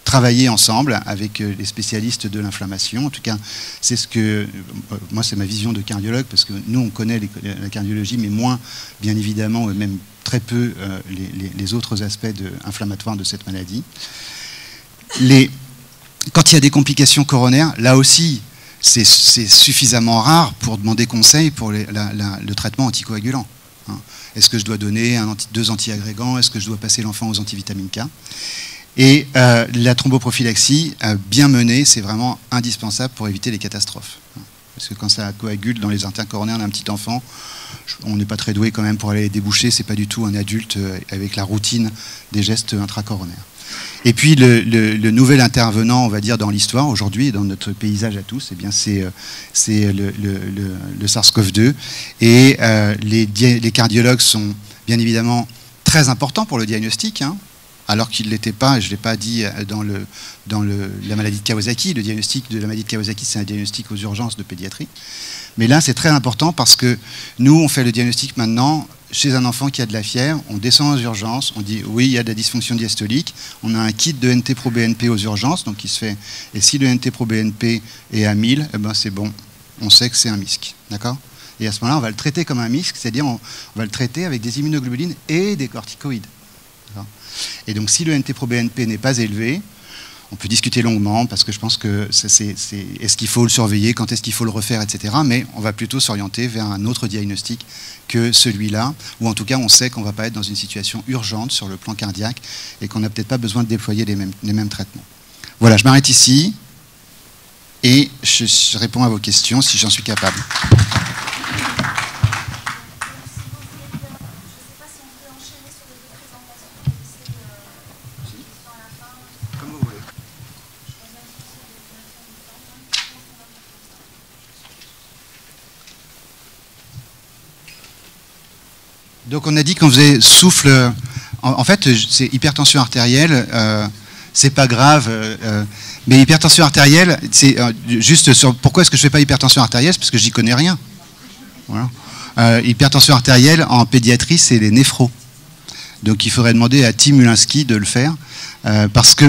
travailler ensemble avec les spécialistes de l'inflammation. En tout cas, c'est ce que... moi, c'est ma vision de cardiologue, parce que nous, on connaît la cardiologie, mais moins, bien évidemment, même très peu, les autres aspects inflammatoires de cette maladie. Quand il y a des complications coronaires, là aussi, c'est suffisamment rare pour demander conseil pour le traitement anticoagulant. Hein. Est-ce que je dois donner 2 antiagrégants? Est-ce que je dois passer l'enfant aux antivitamines K? Et la thromboprophylaxie, bien menée, c'est vraiment indispensable pour éviter les catastrophes. Parce que quand ça coagule dans les artères coronaires d'un petit enfant, on n'est pas très doué quand même pour aller les déboucher, c'est pas du tout un adulte avec la routine des gestes intracoronaires. Et puis le nouvel intervenant, on va dire, dans l'histoire aujourd'hui, dans notre paysage à tous, eh bien c'est le SARS-CoV-2. Et les cardiologues sont bien évidemment très importants pour le diagnostic, hein, alors qu'il ne l'était pas, et je ne l'ai pas dit dans la maladie de Kawasaki. Le diagnostic de la maladie de Kawasaki, c'est un diagnostic aux urgences de pédiatrie. Mais là, c'est très important parce que nous, on fait le diagnostic maintenant chez un enfant qui a de la fièvre, on descend aux urgences, on dit oui, il y a de la dysfonction diastolique, on a un kit de NT-proBNP aux urgences, donc il se fait, et si le NT-proBNP est à 1000, eh ben c'est bon, on sait que c'est un MISC, d'accord? Et à ce moment-là, on va le traiter comme un MISC, c'est-à-dire on va le traiter avec des immunoglobulines et des corticoïdes. Et donc si le NT-proBNP n'est pas élevé, on peut discuter longuement, parce que je pense que est-ce qu'il faut le surveiller, quand est-ce qu'il faut le refaire, etc. Mais on va plutôt s'orienter vers un autre diagnostic que celui-là, ou en tout cas on sait qu'on ne va pas être dans une situation urgente sur le plan cardiaque et qu'on n'a peut-être pas besoin de déployer les mêmes traitements. Voilà, je m'arrête ici et je réponds à vos questions si j'en suis capable. Donc on a dit qu'on faisait souffle, en fait c'est hypertension artérielle, c'est pas grave, mais hypertension artérielle, c'est juste sur pourquoi est-ce que je fais pas hypertension artérielle, c'est parce que j'y connais rien. Voilà. Hypertension artérielle en pédiatrie, c'est les néphros. Donc il faudrait demander à Tim Ulinski de le faire.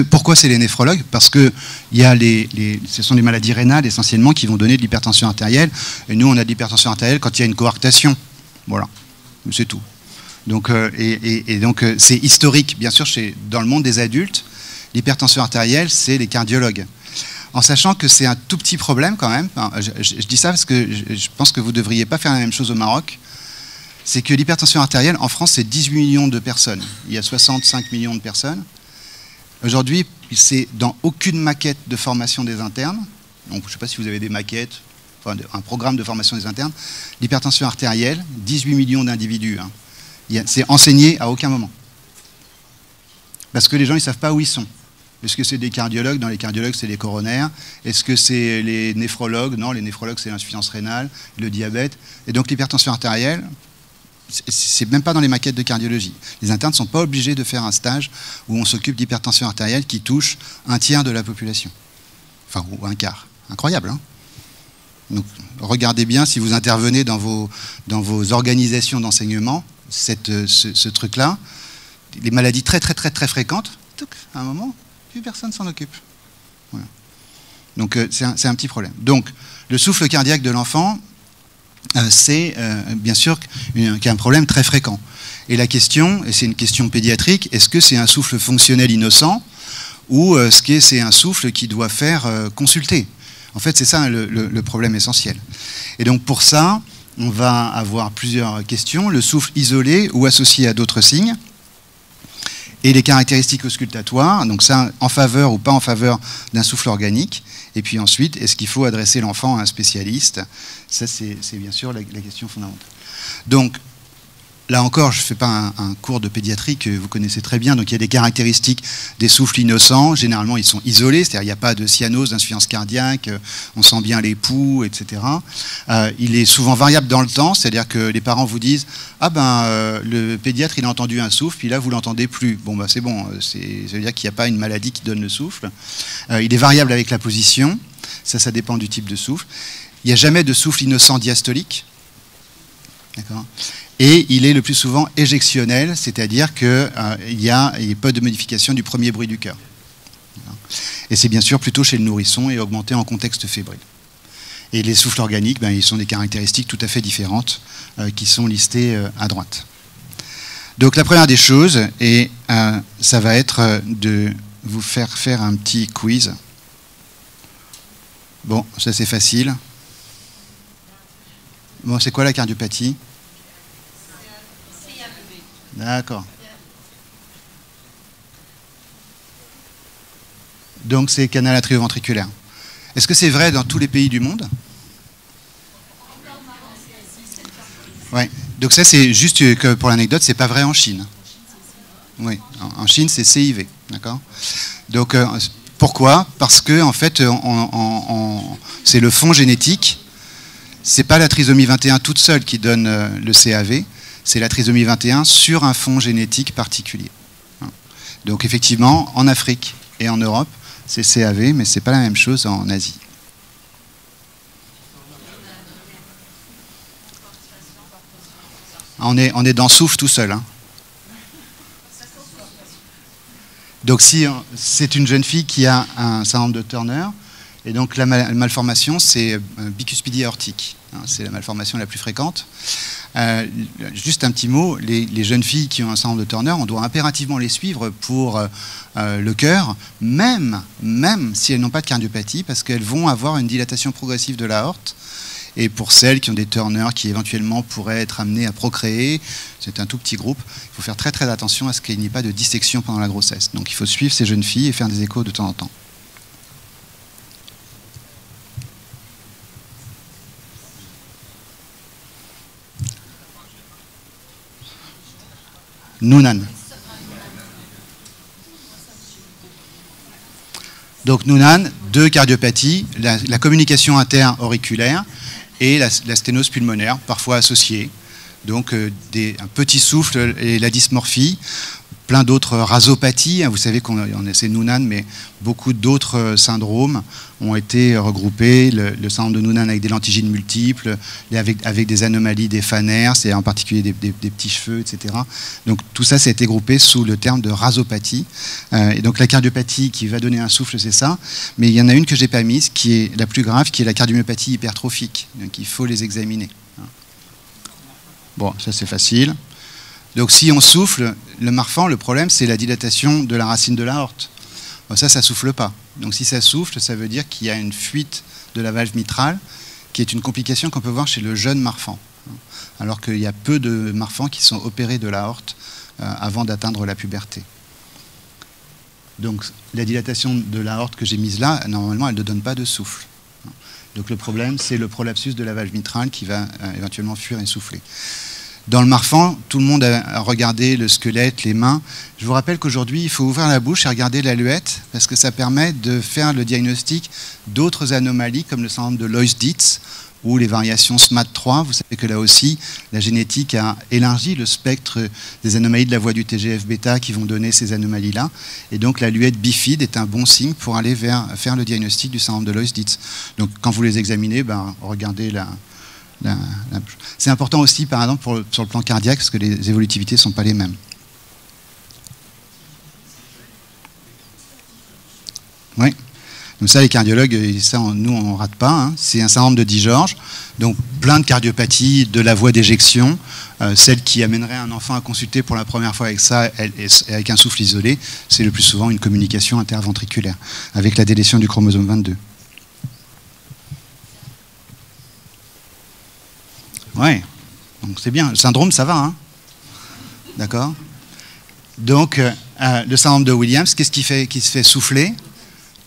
Pourquoi c'est les néphrologues? Parce que ce sont des maladies rénales essentiellement qui vont donner de l'hypertension artérielle. Et nous on a de l'hypertension artérielle quand il y a une coarctation. Voilà. C'est tout. Donc, donc c'est historique, bien sûr, dans le monde des adultes, l'hypertension artérielle, c'est les cardiologues. En sachant que c'est un tout petit problème quand même, je dis ça parce que je pense que vous ne devriez pas faire la même chose au Maroc, c'est que l'hypertension artérielle, en France, c'est 18 millions de personnes. Il y a 65 millions de personnes. Aujourd'hui, c'est dans aucune maquette de formation des internes, donc je ne sais pas si vous avez des maquettes, enfin, un programme de formation des internes, l'hypertension artérielle, 18 millions d'individus. Hein. C'est enseigné à aucun moment. Parce que les gens, ils ne savent pas où ils sont. Est-ce que c'est des cardiologues? Dans les cardiologues, c'est les coronaires. Est-ce que c'est les néphrologues? Non, les néphrologues, c'est l'insuffisance rénale, le diabète. Et donc l'hypertension artérielle, c'est même pas dans les maquettes de cardiologie. Les internes ne sont pas obligés de faire un stage où on s'occupe d'hypertension artérielle qui touche un tiers de la population. Enfin, ou un quart. Incroyable, hein? Donc, regardez bien si vous intervenez dans vos organisations d'enseignement, ce truc-là, les maladies très fréquentes, à un moment, plus personne s'en occupe. Voilà. Donc c'est un petit problème. Donc le souffle cardiaque de l'enfant, c'est bien sûr un problème très fréquent. Et la question, et c'est une question pédiatrique, est-ce que c'est un souffle fonctionnel innocent ou est-ce que c'est un souffle qui doit faire consulter? En fait, c'est ça le problème essentiel. Et donc pour ça, on va avoir plusieurs questions. Le souffle isolé ou associé à d'autres signes. Et les caractéristiques auscultatoires, donc ça, en faveur ou pas en faveur d'un souffle organique. Et puis ensuite, est-ce qu'il faut adresser l'enfant à un spécialiste? Ça, c'est bien sûr la question fondamentale. Donc, là encore, je ne fais pas un cours de pédiatrie que vous connaissez très bien. Donc, il y a des caractéristiques des souffles innocents. Généralement, ils sont isolés, c'est-à-dire il n'y a pas de cyanose, d'insuffisance cardiaque, on sent bien les poux, etc. Il est souvent variable dans le temps, c'est-à-dire que les parents vous disent « Ah ben, le pédiatre, il a entendu un souffle, puis là, vous ne l'entendez plus. » Bon, ben, c'est bon, ça veut dire qu'il n'y a pas une maladie qui donne le souffle. Il est variable avec la position, ça dépend du type de souffle. Il n'y a jamais de souffle innocent diastolique. D'accord ? Et il est le plus souvent éjectionnel, c'est-à-dire qu'il y a peu de modification du premier bruit du cœur. Et c'est bien sûr plutôt chez le nourrisson et augmenté en contexte fébrile. Et les souffles organiques, ben, ils sont des caractéristiques tout à fait différentes qui sont listées à droite. Donc la première des choses, et ça va être de vous faire un petit quiz. Bon, ça c'est facile. Bon, c'est quoi la cardiopathie ? D'accord. Donc c'est canal atrioventriculaire. Est-ce que c'est vrai dans tous les pays du monde? Ouais. Donc ça c'est juste que pour l'anecdote, c'est pas vrai en Chine. Oui, en Chine c'est CIV, d'accord. Donc pourquoi? Parce que en fait, c'est le fond génétique. C'est pas la trisomie 21 toute seule qui donne le CAV. C'est la trisomie 21 sur un fond génétique particulier. Donc effectivement, en Afrique et en Europe, c'est CAV, mais ce n'est pas la même chose en Asie. On est dans souffle tout seul. Hein. Donc si c'est une jeune fille qui a un syndrome de Turner, et donc la malformation, c'est bicuspidie aortique. Hein, c'est la malformation la plus fréquente. Juste un petit mot, les jeunes filles qui ont un syndrome de Turner, on doit impérativement les suivre pour le cœur, même si elles n'ont pas de cardiopathie, parce qu'elles vont avoir une dilatation progressive de l'aorte. Et pour celles qui ont des Turner qui éventuellement pourraient être amenées à procréer, c'est un tout petit groupe, il faut faire très attention à ce qu'il n'y ait pas de dissection pendant la grossesse. Donc il faut suivre ces jeunes filles et faire des échos de temps en temps. Noonan. Donc Noonan, deux cardiopathies, la communication interauriculaire et la sténose pulmonaire, parfois associée. Donc un petit souffle et la dysmorphie, plein d'autres rasopathies. Vous savez qu'on c'est Noonan, mais beaucoup d'autres syndromes ont été regroupés. Le syndrome de Noonan avec des lentigines multiples, avec des anomalies des phanères, c'est en particulier des petits cheveux, etc. Donc tout ça, ça a été groupé sous le terme de rasopathie. Et donc la cardiopathie qui va donner un souffle, c'est ça. Mais il y en a une que je n'ai pas mise, qui est la plus grave, qui est la cardiomyopathie hypertrophique. Donc il faut les examiner. Bon, ça c'est facile. Donc si on souffle, le Marfan, le problème c'est la dilatation de la racine de l'aorte. Bon, ça souffle pas. Donc si ça souffle, ça veut dire qu'il y a une fuite de la valve mitrale, qui est une complication qu'on peut voir chez le jeune Marfan. Alors qu'il y a peu de Marfans qui sont opérés de l'aorte avant d'atteindre la puberté. Donc la dilatation de l'aorte que j'ai mise là, normalement elle ne donne pas de souffle. Donc le problème c'est le prolapsus de la valve mitrale qui va éventuellement fuir et souffler. Dans le Marfan, tout le monde a regardé le squelette, les mains. Je vous rappelle qu'aujourd'hui, il faut ouvrir la bouche et regarder la luette parce que ça permet de faire le diagnostic d'autres anomalies comme le syndrome de Loeys-Dietz ou les variations SMAD3. Vous savez que là aussi, la génétique a élargi le spectre des anomalies de la voie du TGF-bêta qui vont donner ces anomalies-là. Et donc la luette bifide est un bon signe pour aller vers faire le diagnostic du syndrome de Loeys-Dietz. Donc quand vous les examinez, regardez c'est important aussi, par exemple, sur le plan cardiaque, parce que les évolutivités ne sont pas les mêmes. Oui. Donc ça, les cardiologues, ça, nous, on ne rate pas. Hein. C'est un syndrome de Dijorge, donc plein de cardiopathies de la voie d'éjection. Celle qui amènerait un enfant à consulter pour la première fois avec ça, avec un souffle isolé, c'est le plus souvent une communication interventriculaire, avec la délétion du chromosome 22. Ouais, donc c'est bien. Le syndrome, ça va, hein. D'accord. Donc, le syndrome de Williams, qu'est-ce qui se fait souffler?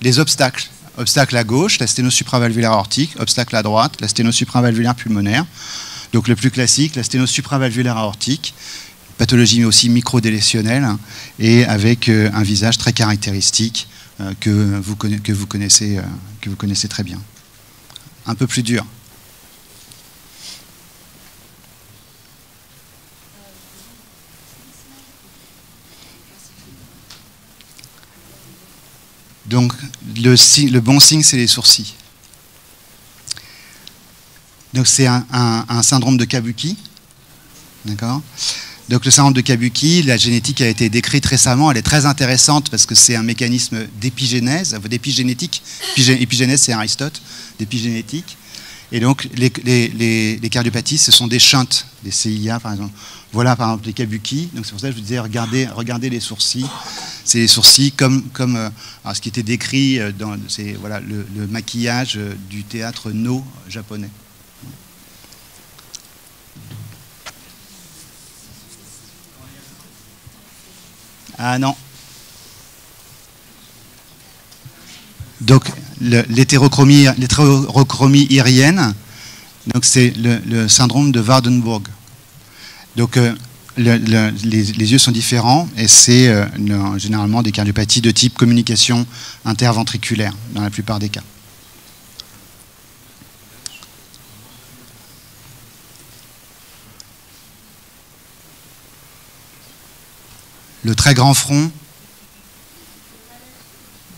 Les obstacles. Obstacle à gauche, la sténose supravalvulaire aortique. Obstacle à droite, la sténose supravalvulaire pulmonaire. Donc le plus classique, la sténose supravalvulaire aortique. Pathologie aussi microdélétionnelle, hein, et avec un visage très caractéristique que vous connaissez très bien. Un peu plus dur. Donc, le bon signe, c'est les sourcils. Donc, c'est un syndrome de Kabuki. D'accord ? Donc, le syndrome de Kabuki, la génétique a été décrite récemment. Elle est très intéressante parce que c'est un mécanisme d'épigénèse, d'épigénétique. Épigénèse, c'est Aristote, d'épigénétique. Et donc, les cardiopathies, ce sont des shunts, des CIA, par exemple. Voilà, par exemple, les Kabuki. Donc, c'est pour ça que je vous disais, regardez les sourcils. C'est les sourcils comme alors, ce qui était décrit dans voilà, le maquillage du théâtre No japonais. Ah non. Donc l'hétérochromie irienne, donc c'est le syndrome de Waardenburg. Donc les yeux sont différents et c'est généralement des cardiopathies de type communication interventriculaire dans la plupart des cas. Le très grand front,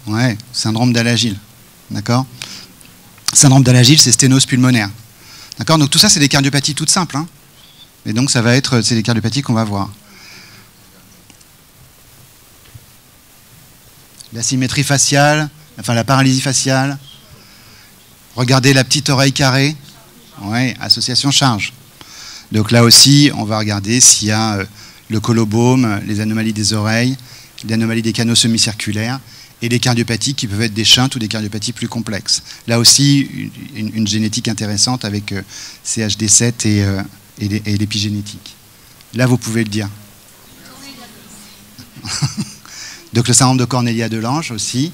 ouais, syndrome d'Alagille, d'accord. Syndrome d'Alagille, c'est sténose pulmonaire, d'accord. Donc tout ça, c'est des cardiopathie toutes simples, hein. Et donc ça va être, c'est les cardiopathies qu'on va voir. La symétrie faciale, enfin la paralysie faciale. Regardez la petite oreille carrée, ouais, association charge. Donc là aussi, on va regarder s'il y a le colobome, les anomalies des oreilles, les anomalies des canaux semi-circulaires et les cardiopathies qui peuvent être des shunts ou des cardiopathies plus complexes. Là aussi, une génétique intéressante avec CHD7 et l'épigénétique. Là, vous pouvez le dire. Donc le syndrome de Cornelia-de-Lange aussi.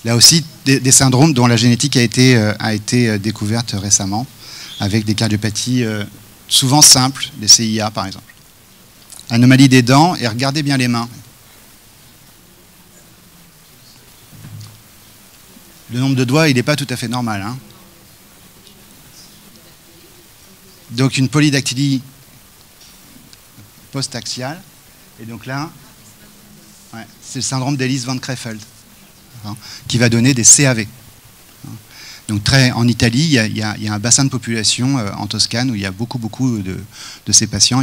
Là aussi, des syndromes dont la génétique a été découverte récemment, avec des cardiopathies souvent simples, des CIA par exemple. Anomalie des dents, et regardez bien les mains. Le nombre de doigts, il n'est pas tout à fait normal, hein. Donc une polydactylie post-axiale. Et donc là, ouais, c'est le syndrome d'Ellis van Creveld, hein, qui va donner des CAV. Donc en Italie, il y a un bassin de population en Toscane où il y a beaucoup de ces patients.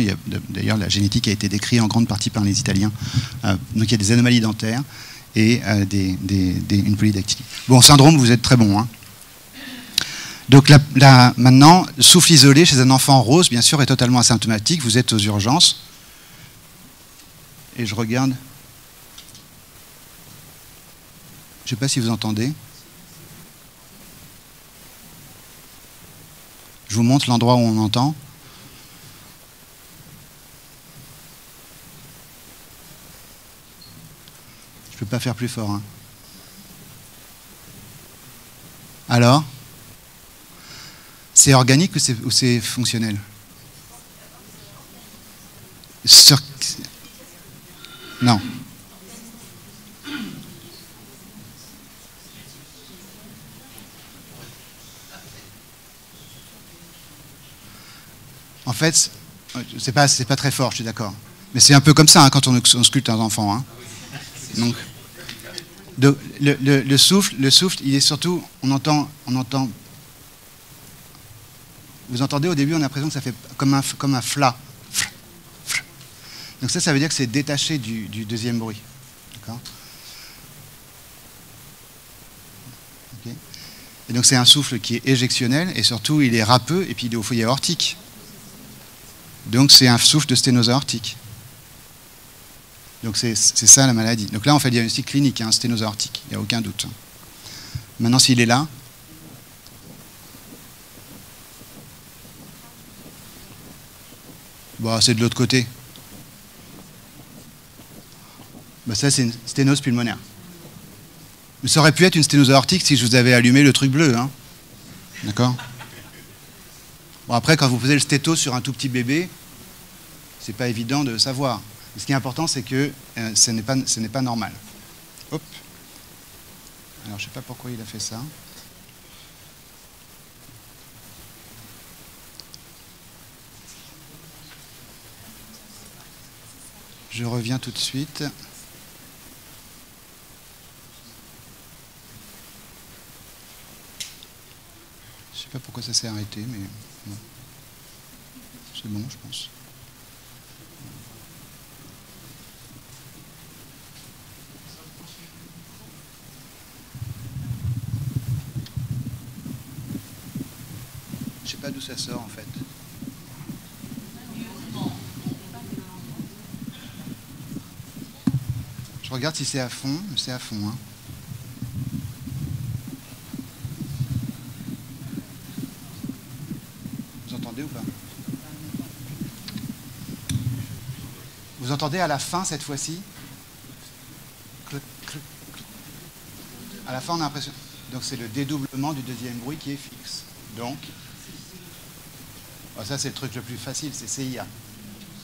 D'ailleurs, la génétique a été décrite en grande partie par les Italiens. Donc il y a des anomalies dentaires et une polydactylie. Bon, syndrome, vous êtes très bon, hein. Donc là, maintenant, souffle isolé chez un enfant rose, bien sûr, est totalement asymptomatique. Vous êtes aux urgences. Et je regarde. Je ne sais pas si vous entendez. Je vous montre l'endroit où on entend. Je ne peux pas faire plus fort, hein. Alors ? C'est organique ou c'est fonctionnel? Sur... Non. En fait, c'est pas très fort, je suis d'accord. Mais c'est un peu comme ça hein, quand on sculpte un enfant. Hein. Donc, le souffle, il est surtout, on entend. Vous entendez au début, on a l'impression que ça fait comme un fla. Donc ça veut dire que c'est détaché du deuxième bruit. D'accord ? Okay. Et donc c'est un souffle qui est éjectionnel et surtout il est râpeux et puis il est au foyer aortique. Donc c'est un souffle de sténose aortique. Donc c'est ça la maladie. Donc là on fait le diagnostic clinique, hein, sténose aortique, il n'y a aucun doute. Maintenant s'il est là, bon, c'est de l'autre côté. Ben ça c'est une sténose pulmonaire. Mais ça aurait pu être une sténose aortique si je vous avais allumé le truc bleu. Hein. D'accord ? Bon, après, quand vous posez le stéto sur un tout petit bébé, c'est pas évident de savoir. Mais ce qui est important, c'est que ce n'est pas normal. Hop. Alors, je sais pas pourquoi il a fait ça. Je reviens tout de suite. Je sais pas pourquoi ça s'est arrêté, mais bon. C'est bon, je pense. Je sais pas d'où ça sort en fait. Je regarde si c'est à fond, mais c'est à fond. Hein. Vous entendez ou pas? Vous entendez à la fin cette fois-ci? À la fin on a l'impression. Donc c'est le dédoublement du deuxième bruit qui est fixe. Donc, ça c'est le truc le plus facile, c'est CIA.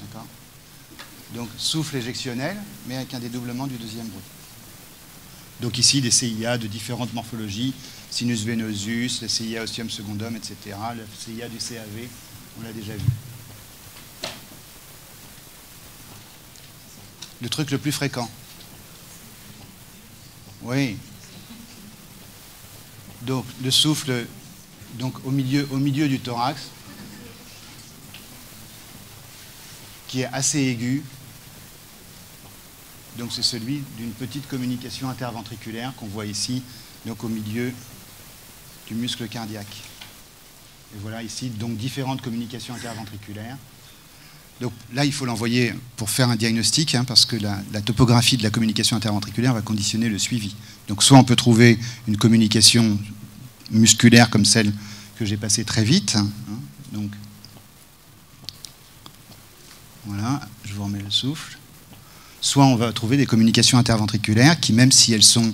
D'accord? Donc souffle éjectionnel, mais avec un dédoublement du deuxième bruit. Donc ici des CIA de différentes morphologies, sinus venosus, le CIA ostium secundum, etc. Le CIA du CAV, on l'a déjà vu. Le truc le plus fréquent. Oui. Donc le souffle donc, au milieu du thorax, qui est assez aigu. Donc c'est celui d'une petite communication interventriculaire qu'on voit ici, donc au milieu du muscle cardiaque. Et voilà ici donc différentes communications interventriculaires. Donc là il faut l'envoyer pour faire un diagnostic, hein, parce que la topographie de la communication interventriculaire va conditionner le suivi. Donc soit on peut trouver une communication musculaire comme celle que j'ai passée très vite. Hein, donc voilà, je vous remets le souffle. Soit on va trouver des communications interventriculaires qui, même si elles sont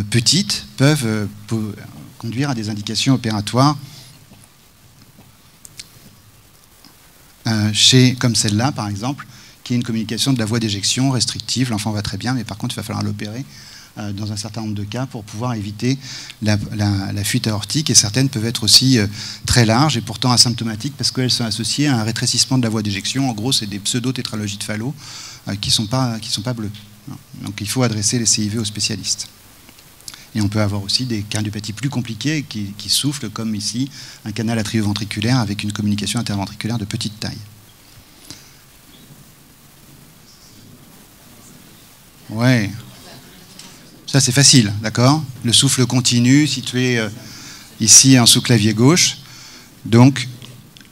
petites, peuvent conduire à des indications opératoires comme celle-là, par exemple, qui est une communication de la voie d'éjection restrictive. L'enfant va très bien, mais par contre, il va falloir l'opérer dans un certain nombre de cas pour pouvoir éviter la fuite aortique. Et certaines peuvent être aussi très larges et pourtant asymptomatiques parce qu'elles sont associées à un rétrécissement de la voie d'éjection. En gros, c'est des pseudo-tétralogies de Fallot qui sont pas bleues. Donc il faut adresser les CIV aux spécialistes. Et on peut avoir aussi des cardiopathies plus compliquées qui soufflent, comme ici, un canal atrioventriculaire avec une communication interventriculaire de petite taille. Ouais. Ça, c'est facile, d'accord? Le souffle continu, situé ici en sous-clavier gauche. Donc,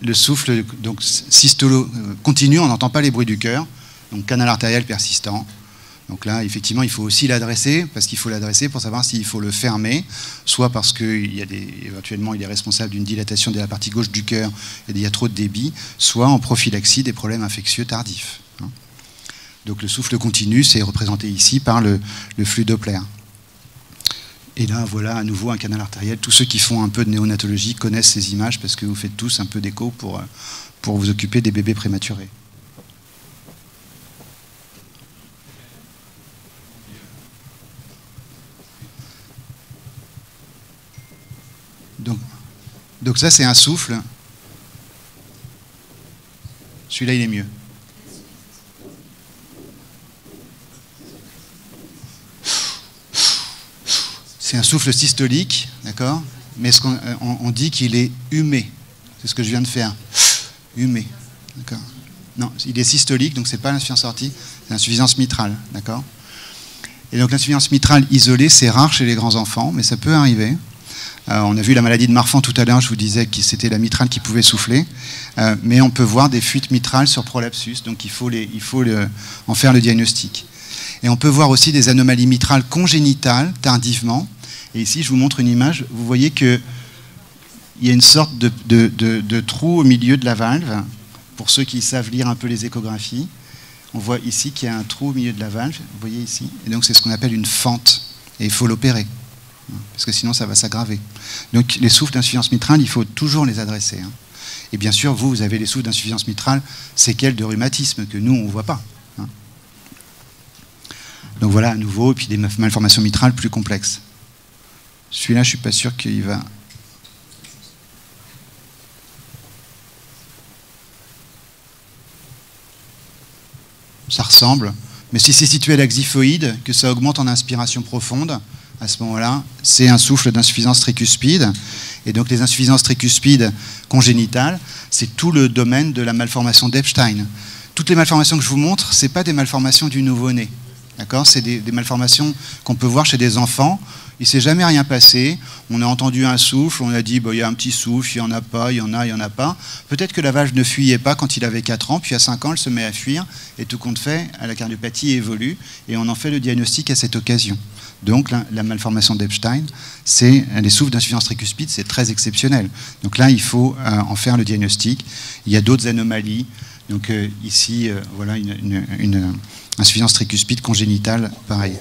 le souffle systolo continu, on n'entend pas les bruits du cœur. Donc, canal artériel persistant. Donc là, effectivement, il faut aussi l'adresser, parce qu'il faut l'adresser pour savoir s'il faut le fermer, soit parce qu'éventuellement, il est responsable d'une dilatation de la partie gauche du cœur et il y a trop de débit, soit en prophylaxie des problèmes infectieux tardifs. Donc le souffle continu, c'est représenté ici par le flux Doppler. Et là, voilà à nouveau un canal artériel. Tous ceux qui font un peu de néonatologie connaissent ces images parce que vous faites tous un peu d'écho pour vous occuper des bébés prématurés. Donc ça, c'est un souffle. Celui-là, il est mieux. C'est un souffle systolique, d'accord? Mais on dit qu'il est humé. C'est ce que je viens de faire. Humé, d'accord? Non, il est systolique, donc c'est pas l'insuffisance aortique, c'est l'insuffisance mitrale, d'accord? Et donc l'insuffisance mitrale isolée, c'est rare chez les grands enfants, mais ça peut arriver. On a vu la maladie de Marfan tout à l'heure, je vous disais que c'était la mitrale qui pouvait souffler, mais on peut voir des fuites mitrales sur prolapsus, donc il faut en faire le diagnostic. Et on peut voir aussi des anomalies mitrales congénitales tardivement. Et ici, je vous montre une image. Vous voyez qu'il y a une sorte de trou au milieu de la valve. Pour ceux qui savent lire un peu les échographies, on voit ici qu'il y a un trou au milieu de la valve. Vous voyez ici. Et donc, c'est ce qu'on appelle une fente. Et il faut l'opérer. Parce que sinon, ça va s'aggraver. Donc, les souffles d'insuffisance mitrale, il faut toujours les adresser. Et bien sûr, vous avez les souffles d'insuffisance mitrale, séquelles de rhumatisme que nous, on ne voit pas. Donc voilà, à nouveau, et puis des malformations mitrales plus complexes. Celui-là, je ne suis pas sûr qu'il va... Ça ressemble. Mais si c'est situé à la xiphoïde, que ça augmente en inspiration profonde, à ce moment-là, c'est un souffle d'insuffisance tricuspide. Et donc les insuffisances tricuspides congénitales, c'est tout le domaine de la malformation d'Epstein. Toutes les malformations que je vous montre, ce n'est pas des malformations du nouveau-né. D'accord ? C'est des malformations qu'on peut voir chez des enfants. Il ne s'est jamais rien passé. On a entendu un souffle, on a dit il y a un petit souffle, il n'y en a pas, il y en a pas. Peut-être que la valve ne fuyait pas quand il avait 4 ans, puis à 5 ans, elle se met à fuir. Et tout compte fait, la cardiopathie évolue et on en fait le diagnostic à cette occasion. Donc la malformation d'Epstein, c'est les souffles d'insuffisance tricuspide, c'est très exceptionnel. Donc là, il faut en faire le diagnostic. Il y a d'autres anomalies. Donc ici, voilà une insuffisance tricuspide congénitale, pareil.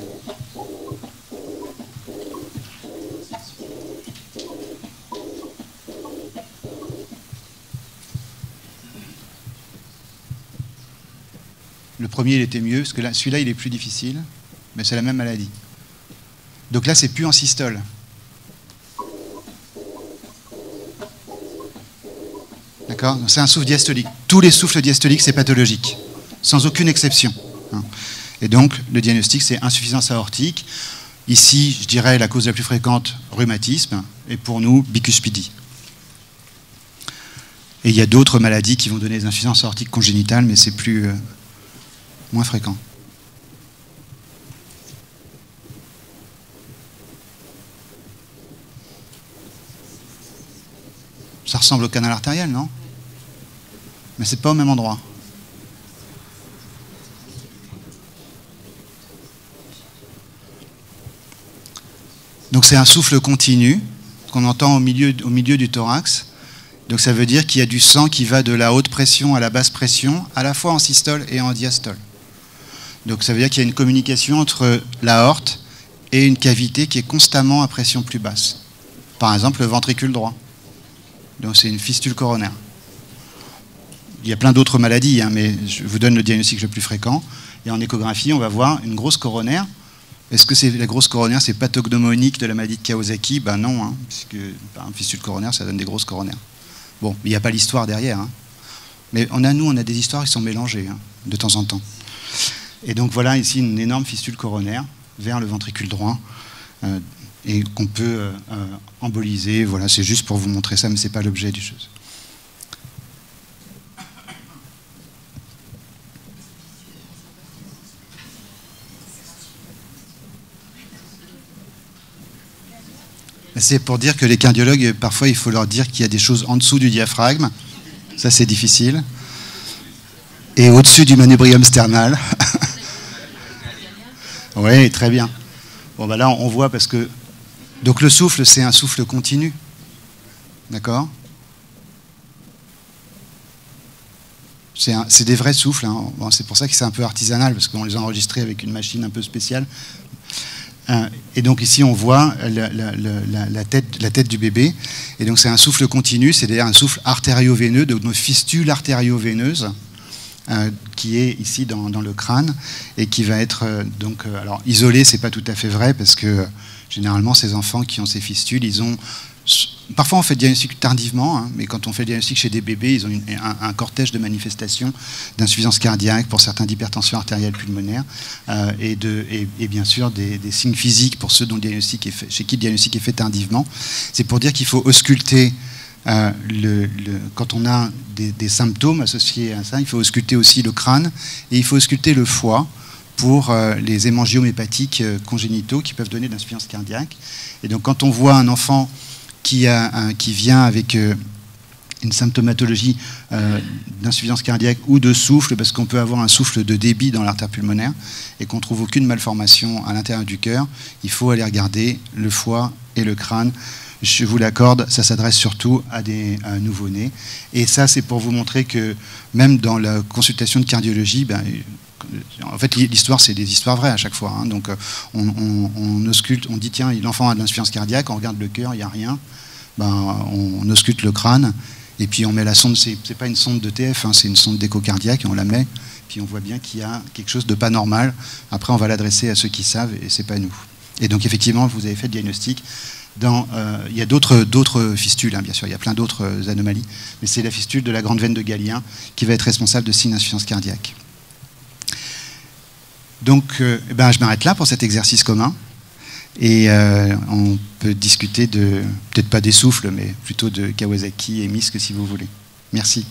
Le premier, il était mieux, parce que celui-là, il est plus difficile, mais c'est la même maladie. Donc là, c'est plus en systole. D'accord ? C'est un souffle diastolique. Tous les souffles diastoliques, c'est pathologique, sans aucune exception. Et donc, le diagnostic, c'est insuffisance aortique. Ici, je dirais la cause la plus fréquente, rhumatisme, et pour nous, bicuspidie. Et il y a d'autres maladies qui vont donner des insuffisances aortiques congénitales, mais c'est plus moins fréquent. Ça ressemble au canal artériel, non? Mais c'est pas au même endroit. Donc c'est un souffle continu qu'on entend au milieu du thorax. Donc ça veut dire qu'il y a du sang qui va de la haute pression à la basse pression, à la fois en systole et en diastole. Donc ça veut dire qu'il y a une communication entre l'aorte et une cavité qui est constamment à pression plus basse. Par exemple, le ventricule droit. Donc c'est une fistule coronaire. Il y a plein d'autres maladies, mais je vous donne le diagnostic le plus fréquent. Et en échographie, on va voir une grosse coronaire. Est-ce que la grosse coronaire, c'est pathognomonique de la maladie de Kawasaki? Ben non, puisque une fistule coronaire, ça donne des grosses coronaires. Bon, il n'y a pas l'histoire derrière. Mais nous, on a des histoires qui sont mélangées, de temps en temps. Et donc voilà ici une énorme fistule coronaire vers le ventricule droit et qu'on peut emboliser. Voilà, c'est juste pour vous montrer ça, mais ce n'est pas l'objet du chose. C'est pour dire que les cardiologues, parfois, il faut leur dire qu'il y a des choses en dessous du diaphragme. Ça, c'est difficile. Et au-dessus du manubrium sternal. Oui, très bien. Bon, ben là, on voit parce que... Donc, le souffle, c'est un souffle continu. D'accord ? C'est des vrais souffles. Bon, c'est pour ça que c'est un peu artisanal, parce qu'on les a enregistrés avec une machine un peu spéciale. Et donc ici on voit la tête du bébé, et donc c'est un souffle continu, c'est-à-dire un souffle artério-veineux, donc une fistule artério-veineuse qui est ici dans le crâne et qui va être alors isolé, c'est pas tout à fait vrai parce que généralement ces enfants qui ont ces fistules, ils ont parfois on fait le diagnostic tardivement, hein, mais quand on fait le diagnostic chez des bébés, ils ont un cortège de manifestations d'insuffisance cardiaque, pour certains d'hypertension artérielle pulmonaire, et bien sûr des signes physiques pour ceux dont le diagnostic est fait, chez qui le diagnostic est fait tardivement. C'est pour dire qu'il faut ausculter, quand on a des symptômes associés à ça, il faut ausculter aussi le crâne, et il faut ausculter le foie, pour les hémangiomes hépatiques congénitaux qui peuvent donner de l'insuffisance cardiaque. Et donc quand on voit un enfant qui vient avec une symptomatologie d'insuffisance cardiaque ou de souffle, parce qu'on peut avoir un souffle de débit dans l'artère pulmonaire et qu'on ne trouve aucune malformation à l'intérieur du cœur, il faut aller regarder le foie et le crâne. Je vous l'accorde, ça s'adresse surtout à des nouveau-nés. Et ça, c'est pour vous montrer que même dans la consultation de cardiologie, en fait, l'histoire, c'est des histoires vraies à chaque fois. Hein. Donc, on ausculte, on dit, tiens, l'enfant a de l'insuffisance cardiaque, on regarde le cœur, il n'y a rien. On ausculte le crâne, et puis on met la sonde, c'est pas une sonde de TF, hein, c'est une sonde d'écho cardiaque, et on la met, puis on voit bien qu'il y a quelque chose de pas normal. Après, on va l'adresser à ceux qui savent, et c'est pas nous. Et donc, effectivement, vous avez fait le diagnostic. Il y a d'autres fistules, hein, bien sûr, il y a plein d'autres anomalies, mais c'est la fistule de la grande veine de Galien qui va être responsable de signes d'insuffisance cardiaque. Donc, je m'arrête là pour cet exercice commun. Et on peut discuter de, peut-être pas des souffles, mais plutôt de Kawasaki et MISC si vous voulez. Merci.